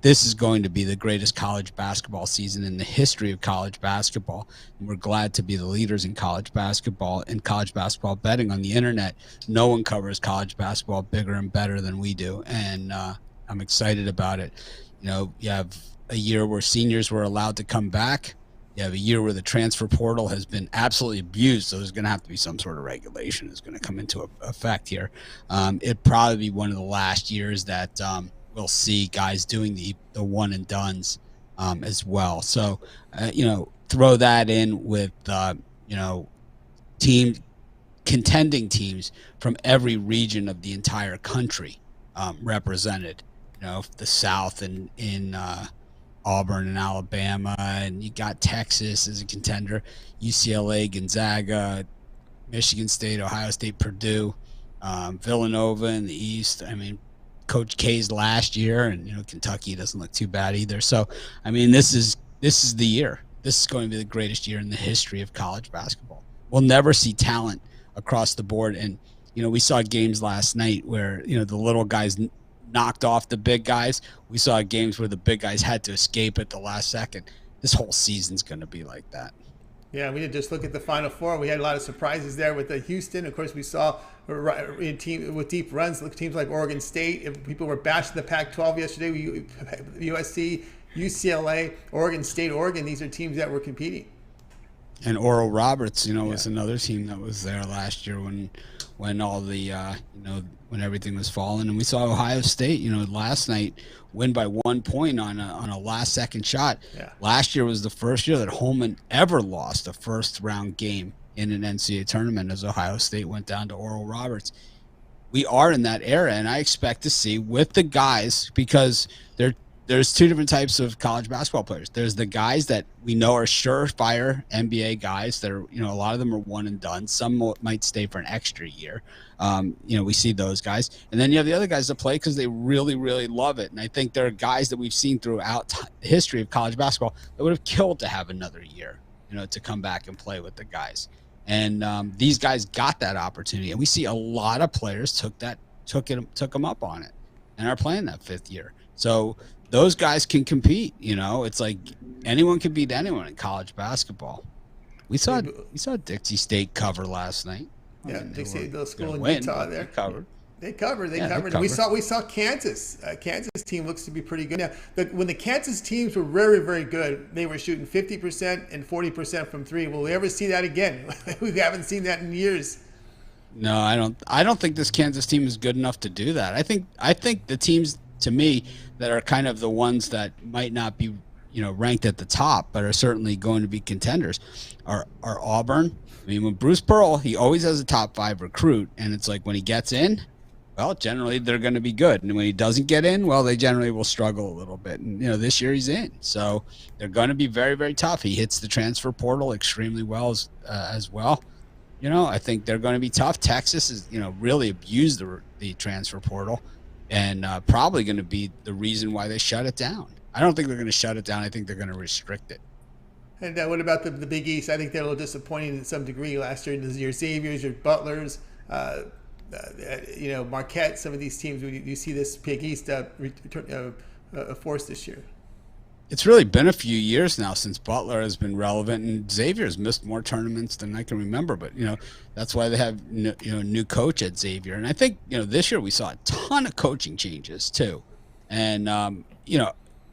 this is going to be the greatest college basketball season in the history of college basketball. And we're glad to be the leaders in college basketball and college basketball betting on the internet. No one covers college basketball bigger and better than we do. And I'm excited about it. You have a year where seniors were allowed to come back. You have a year where the transfer portal has been absolutely abused, so there's going to have to be some sort of regulation that's going to come into effect here. It'd probably be one of the last years that we'll see guys doing the one and dones as well. So, throw that in with, contending teams from every region of the entire country represented. The South and in Auburn and Alabama, and you got Texas as a contender, UCLA, Gonzaga, Michigan State, Ohio State, Purdue, Villanova in the East. I mean, Coach K's last year, and Kentucky doesn't look too bad either. So, I mean, this is the year. This is going to be the greatest year in the history of college basketball. We'll never see talent across the board, and we saw games last night where the little guys knocked off the big guys. We saw games where the big guys had to escape at the last second. This whole season's going to be like that. Yeah, we did just look at the Final Four. We had a lot of surprises there with Houston. Of course, we saw a team with deep runs, teams like Oregon State. If people were bashing the Pac-12 yesterday, USC, UCLA, Oregon State, Oregon. These are teams that were competing. And Oral Roberts, was another team that was there last year when all the when everything was falling. And we saw Ohio State, last night win by 1 point on a last second shot. Yeah. Last year was the first year that Holman ever lost a first round game in an NCAA tournament as Ohio State went down to Oral Roberts. We are in that era, and I expect to see with the guys, because there's 2 different types of college basketball players. There's the guys that we know are surefire NBA guys that are, a lot of them are one and done. Some might stay for an extra year. We see those guys. And then you have the other guys that play because they really, really love it. And I think there are guys that we've seen throughout the history of college basketball that would have killed to have another year, to come back and play with the guys. And these guys got that opportunity. And we see a lot of players took them up on it and are playing that 5th year. So those guys can compete. It's like anyone can beat anyone in college basketball. We saw Dixie State cover last night. Yeah, Dixie, the school in Utah there. They covered. We saw Kansas. Kansas team looks to be pretty good now. When the Kansas teams were very, very good, they were shooting 50% and 40% from 3. Will we ever see that again? We haven't seen that in years. No, I don't think this Kansas team is good enough to do that. I think the teams, to me, that are kind of the ones that might not be, ranked at the top, but are certainly going to be contenders, are Auburn. I mean, when Bruce Pearl, he always has a top 5 recruit, and it's like when he gets in, well, generally they're going to be good. And when he doesn't get in, well, they generally will struggle a little bit. And, this year he's in. So they're going to be very, very tough. He hits the transfer portal extremely well as well. I think they're going to be tough. Texas is, really abused the transfer portal and probably going to be the reason why they shut it down. I don't think they're going to shut it down. I think they're going to restrict it. And what about the Big East? I think they're a little disappointing to some degree last year. Your Xaviers, your Butlers, Marquette, some of these teams. You see this Big East force this year. It's really been a few years now since Butler has been relevant, and Xavier's missed more tournaments than I can remember. But that's why they have new coach at Xavier, and I think this year we saw a ton of coaching changes too, and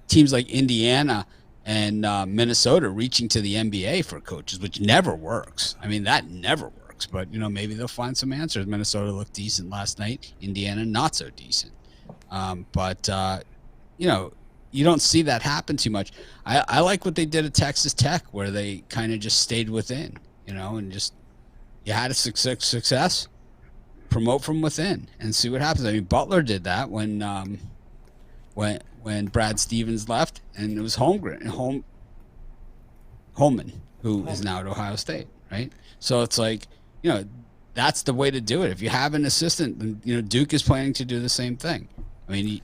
teams like Indiana and Minnesota reaching to the NBA for coaches, which never works. I mean, that never works. But maybe they'll find some answers. Minnesota looked decent last night. Indiana not so decent. But you don't see that happen too much. I like what they did at Texas Tech, where they kind of just stayed within, and just you had a success, promote from within and see what happens. I mean, Butler did that when Brad Stevens left, and it was Holman, who is now at Ohio State, right? So it's like, that's the way to do it. If you have an assistant, then Duke is planning to do the same thing. I mean,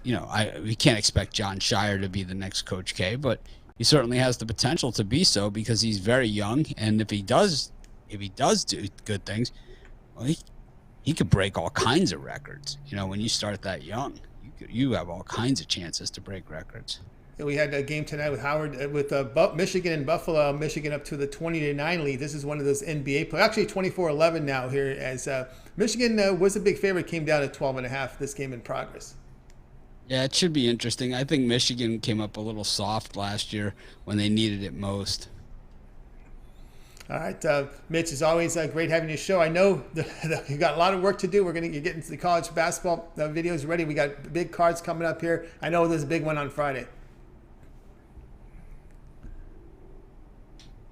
we can't expect John Shire to be the next Coach K, but he certainly has the potential to be so because he's very young, and if he does do good things, well, he could break all kinds of records. When you start that young, you have all kinds of chances to break records. We had a game tonight with Howard with Michigan and Buffalo. Michigan up to the 20-9 lead. This is one of those NBA plays. Actually, 24-11 now here as Michigan was a big favorite. Came down to 12.5. This game in progress. Yeah, it should be interesting. I think Michigan came up a little soft last year when they needed it most. All right, Mitch, as always, great having you show. I know you've got a lot of work to do. You're getting to the college basketball videos ready. We got big cards coming up here. I know there's a big one on Friday.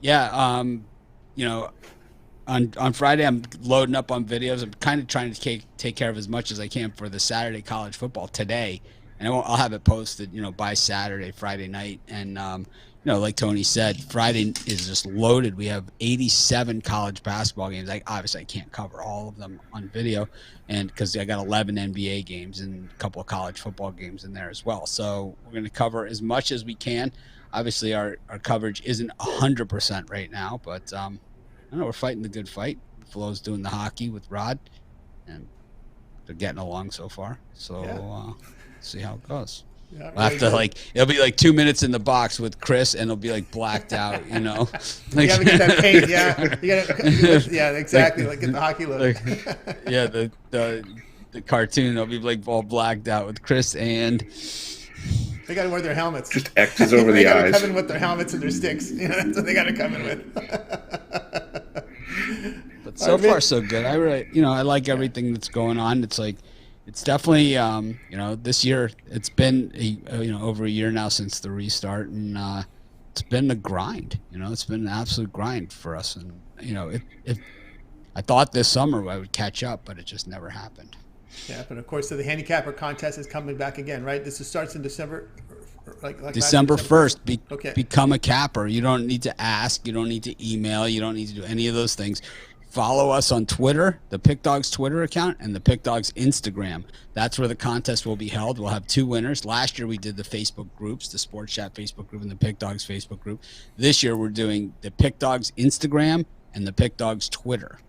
Yeah, on Friday I'm loading up on videos. I'm kind of trying to take care of as much as I can for the Saturday college football today, and I'll have it posted, by Saturday, Friday night, and like Tony said, Friday is just loaded. We have 87 college basketball games. Obviously, I can't cover all of them on video, and because I got 11 NBA games and a couple of college football games in there as well. So we're going to cover as much as we can. Obviously, our coverage isn't 100% right now, but I don't know, we're fighting the good fight. Flo's doing the hockey with Rod, and they're getting along so far. So see how it goes. Yeah, we'll have to it'll be 2 minutes in the box with Chris, and it'll be like blacked out, You gotta get that paint, yeah, exactly. Get the hockey look. The cartoon will be all blacked out with Chris, and they gotta wear their helmets. Just X's over the eyes. They gotta come in with their helmets and their sticks. That's what they gotta come in with. But so far so good. I really, I like everything that's going on. It's definitely, this year it's been, over a year now since the restart, and it's been a grind. It's been an absolute grind for us. And if I thought this summer I would catch up, but it just never happened. Yeah, but of course, so the handicapper contest is coming back again, right? This starts in December, December 1st. Become a capper. You don't need to ask. You don't need to email. You don't need to do any of those things. Follow us on Twitter, the Pick Dogs Twitter account, and the Pick Dogs Instagram. That's where the contest will be held. We'll have 2 winners. Last year we did the Facebook groups, the Sports Chat Facebook group and the Pick Dogs Facebook group. This year we're doing the Pick Dogs Instagram and the Pick Dogs Twitter.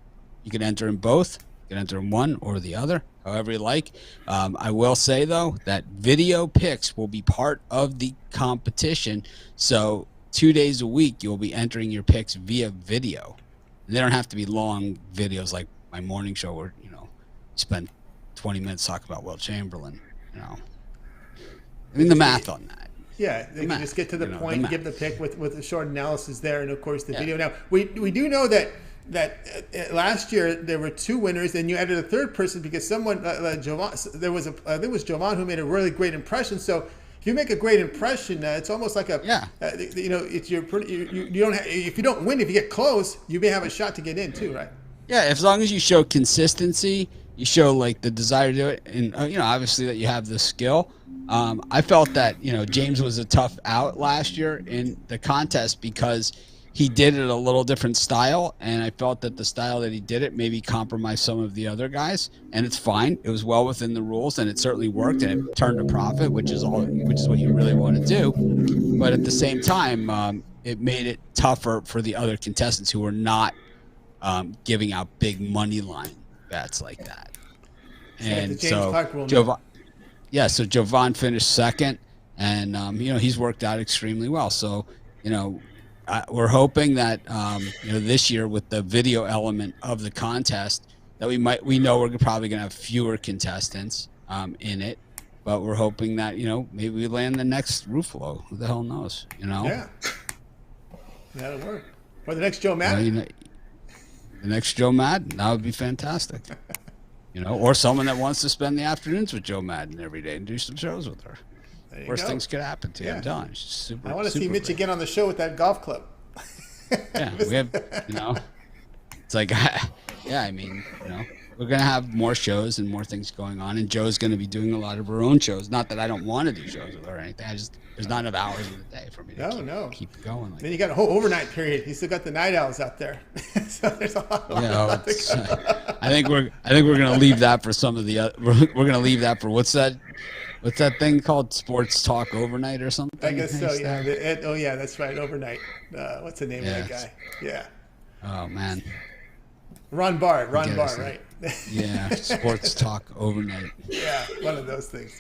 You can enter in both. You can enter in one or the other, however you like. I will say, though, that video picks will be part of the competition. So 2 days a week you'll be entering your picks via video. They don't have to be long videos like my morning show where, spend 20 minutes talking about Will Chamberlain, I mean, the math on that. Yeah, they can just get to the point and give the pick with a short analysis there, and, of course, the video. Now, we do know that last year there were 2 winners, and you added a third person because someone, Jovan, I think it was Jovan who made a really great impression. So if you make a great impression, it's almost like a it's you don't have, if you don't win, if you get close, you may have a shot to get in too, right? Yeah, as long as you show consistency, you show like the desire to do it, and obviously that you have the skill. I felt that James was a tough out last year in the contest because he did it a little different style, and I felt that the style that he did it maybe compromised some of the other guys, and it's fine. It was well within the rules, and it certainly worked, and it turned a profit, which is what you really want to do. But at the same time, it made it tougher for the other contestants who were not giving out big money line bets like that. And so Jovan finished second, and he's worked out extremely well. So we're hoping that this year with the video element of the contest that we know we're probably going to have fewer contestants in it, but we're hoping that maybe we land the next Ruffolo. Who the hell knows? Yeah, that'll work. Or the next Joe Madden. The next Joe Madden, that would be fantastic. Or someone that wants to spend the afternoons with Joe Madden every day and do some shows with her. Worst things could happen to you. I'm telling you. She's super. I want to see Mitch great. again on the show with that golf club. Yeah, we have. It's like, I mean, we're gonna have more shows and more things going on, and Joe's gonna be doing a lot of her own shows. Not that I don't want to do shows with her or anything. There's not enough hours in the day for me to keep going. Like then you got a whole overnight period. You still got the night owls out there, so there's a lot. I think we're gonna leave that for some of the. We're gonna leave that for what's that thing called? Sports Talk Overnight or something? I guess so. Yeah. That's right. Overnight. What's the name of that guy? Yeah. Oh man. Ron Barr, right? Yeah, Sports Talk Overnight. Yeah, one of those things.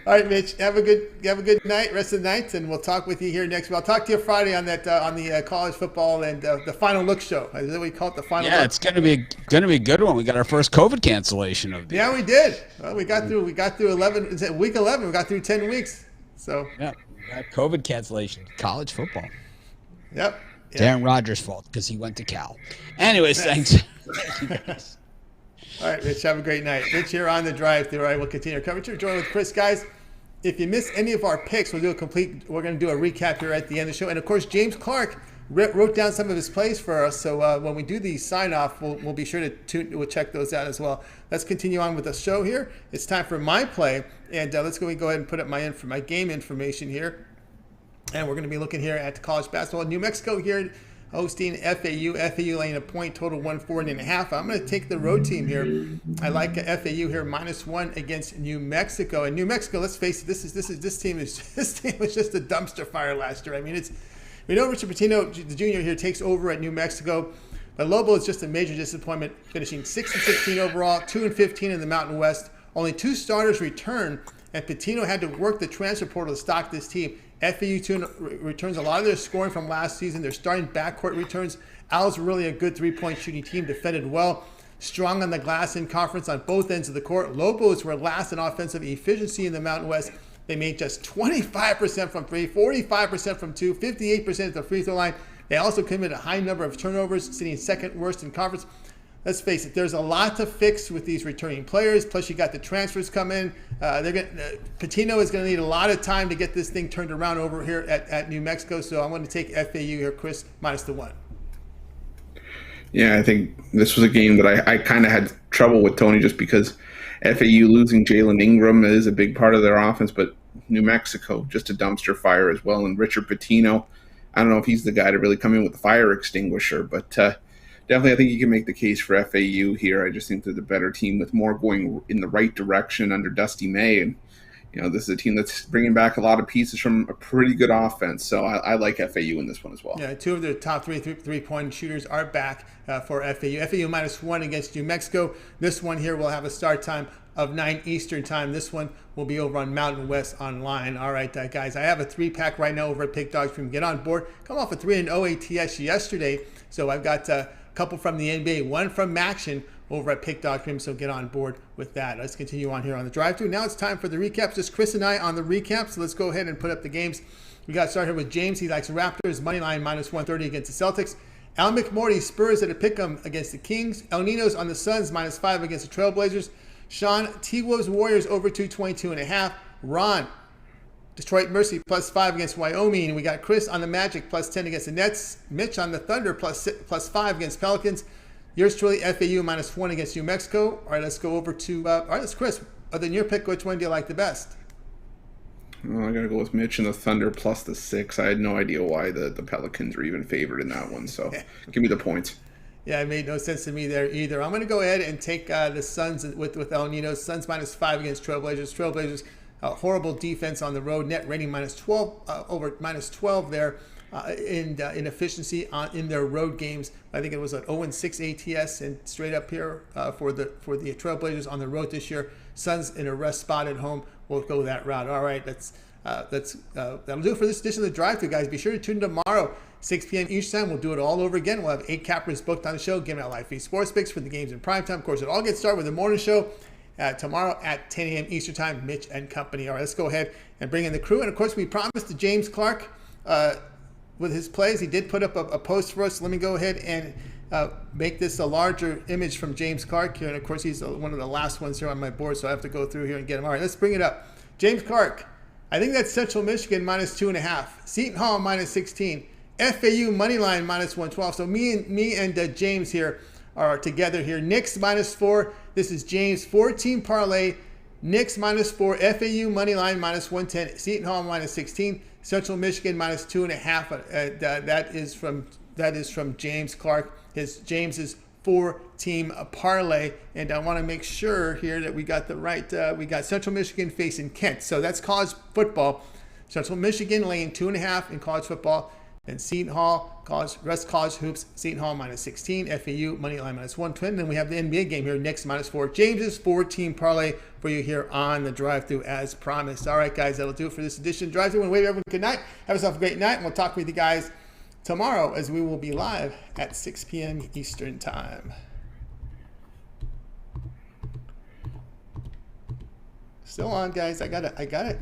All right, Mitch, have a good night, rest of the night, and we'll talk with you here next week. I'll talk to you Friday on that on the college football and the final look show. Is that what we call it, the final? Yeah, look? It's gonna be a good one. We got our first COVID cancellation of the year. We did. Well, we got through 11. Week 11. We got through 10 weeks. So yeah, we got COVID cancellation. College football. Yep. Darren Rodgers' fault because he went to Cal. Anyways, thanks. All right, Mitch, have a great night. Mitch here on the drive through. All right, we'll continue our coverage. Join with Chris, guys. If you missed any of our picks, we're going to do a recap here at the end of the show. And of course, James Clark wrote down some of his plays for us. So when we do the sign off, we'll be sure we'll check those out as well. Let's continue on with the show here. It's time for my play, and let's go ahead and put up my game information here. And we're going to be looking here at the college basketball. New Mexico here hosting FAU. FAU laying a point, total 140.5. I'm going to take the road team here. I like FAU here, -1 against New Mexico. And New Mexico, let's face it, this team was just a dumpster fire last year. I mean, we know Richard Pitino, the junior here, takes over at New Mexico. But Lobo is just a major disappointment, finishing 6-16 overall, 2-15 in the Mountain West. Only 2 starters return, and Pitino had to work the transfer portal to stock this team. FAU returns a lot of their scoring from last season. Their starting backcourt returns. Owls were really a good three-point shooting team, defended well, strong on the glass in conference on both ends of the court. Lobos were last in offensive efficiency in the Mountain West. They made just 25% from 3, 45% from 2, 58% at the free throw line. They also committed a high number of turnovers, sitting second worst in conference. Let's face it, there's a lot to fix with these returning players. Plus, you got the transfers come in. Pitino is going to need a lot of time to get this thing turned around over here at New Mexico. So I'm going to take FAU here, Chris, -1. Yeah, I think this was a game that I kind of had trouble with, Tony, just because FAU losing Jalen Ingram is a big part of their offense, but New Mexico, just a dumpster fire as well. And Richard Pitino, I don't know if he's the guy to really come in with the fire extinguisher, but definitely I think you can make the case for FAU here. I just think they're the better team with more going in the right direction under Dusty May. And, this is a team that's bringing back a lot of pieces from a pretty good offense. So I like FAU in this one as well. Yeah, 2 of their top three-point shooters are back for FAU. FAU -1 against New Mexico. This one here will have a start time of 9 Eastern time. This one will be over on Mountain West Online. All right, guys, I have a 3-pack right now over at Pick Dogs. Get on board. Come off a 3-0 ATS yesterday. So I've got a couple from the NBA, 1 from Action over at Pick Dog Cream, so get on board with that. Let's continue on here on the drive-thru. Now it's time for the recaps. Just Chris and I on the recap, so let's go ahead and put up the games. We got started with James. He likes Raptors, money line -130 against the Celtics. Al McMordie, Spurs at a pick'em against the Kings. El Ninos on the Suns, -5 against the Trailblazers. Sean, T-Wolves Warriors over 222.5. Ron, Detroit Mercy +5 against Wyoming. We got Chris on the Magic +10 against the Nets. Mitch on the Thunder +5 against Pelicans. Yours truly, FAU -1 against New Mexico. All right, let's go over to, all right, that's Chris. Other than your pick, which one do you like the best? Well, I got to go with Mitch and the Thunder +6. I had no idea why the Pelicans were even favored in that one, so give me the points. Yeah, it made no sense to me there either. I'm going to go ahead and take the Suns with El Ninos. Suns -5 against Trailblazers. Trailblazers, horrible defense on the road. Net rating -12 over -12 there in efficiency in their road games. I think it was an 0-6 ATS, and straight up here for the Trailblazers on the road this year. Suns in a rest spot at home. We'll go that route. All right, that'll do it for this edition of the Drive-Thru, guys. Be sure to tune in tomorrow, 6 p.m. each time. We'll do it all over again. We'll have 8 cappers booked on the show, giving out live free sports picks for the games in primetime. Of course, it all gets started with the morning show tomorrow at 10 a.m. Eastern time. Mitch and company. All right, let's go ahead and bring in the crew. And of course, we promised to James Clark with his plays. He did put up a post for us. Let me go ahead and make this a larger image from James Clark here. And of course, he's one of the last ones here on my board, so I have to go through here and get him. All right, let's bring it up. James Clark, I think that's Central Michigan -2.5. Seton Hall -16. FAU moneyline -112. So me and James here are together here. Knicks -4. This is James' 4-team parlay. Knicks -4. FAU moneyline -110. Seton Hall -16. Central Michigan -2.5. That is from James Clark. James's 4-team parlay, and I want to make sure here that we got the right. We got Central Michigan facing Kent, so that's college football. Central Michigan laying 2.5 in college football. Then Seton Hall, rest college hoops. Seton Hall -16. FAU moneyline -120. Then we have the NBA game here. Knicks -4. James's 4-team parlay for you here on the Drive-Thru as promised. All right, guys, that'll do it for this edition of Drive-Thru. And wait, everyone, good night. Have yourself a great night, and we'll talk with you guys tomorrow as we will be live at 6 p.m. Eastern time. Still on, guys. I got it.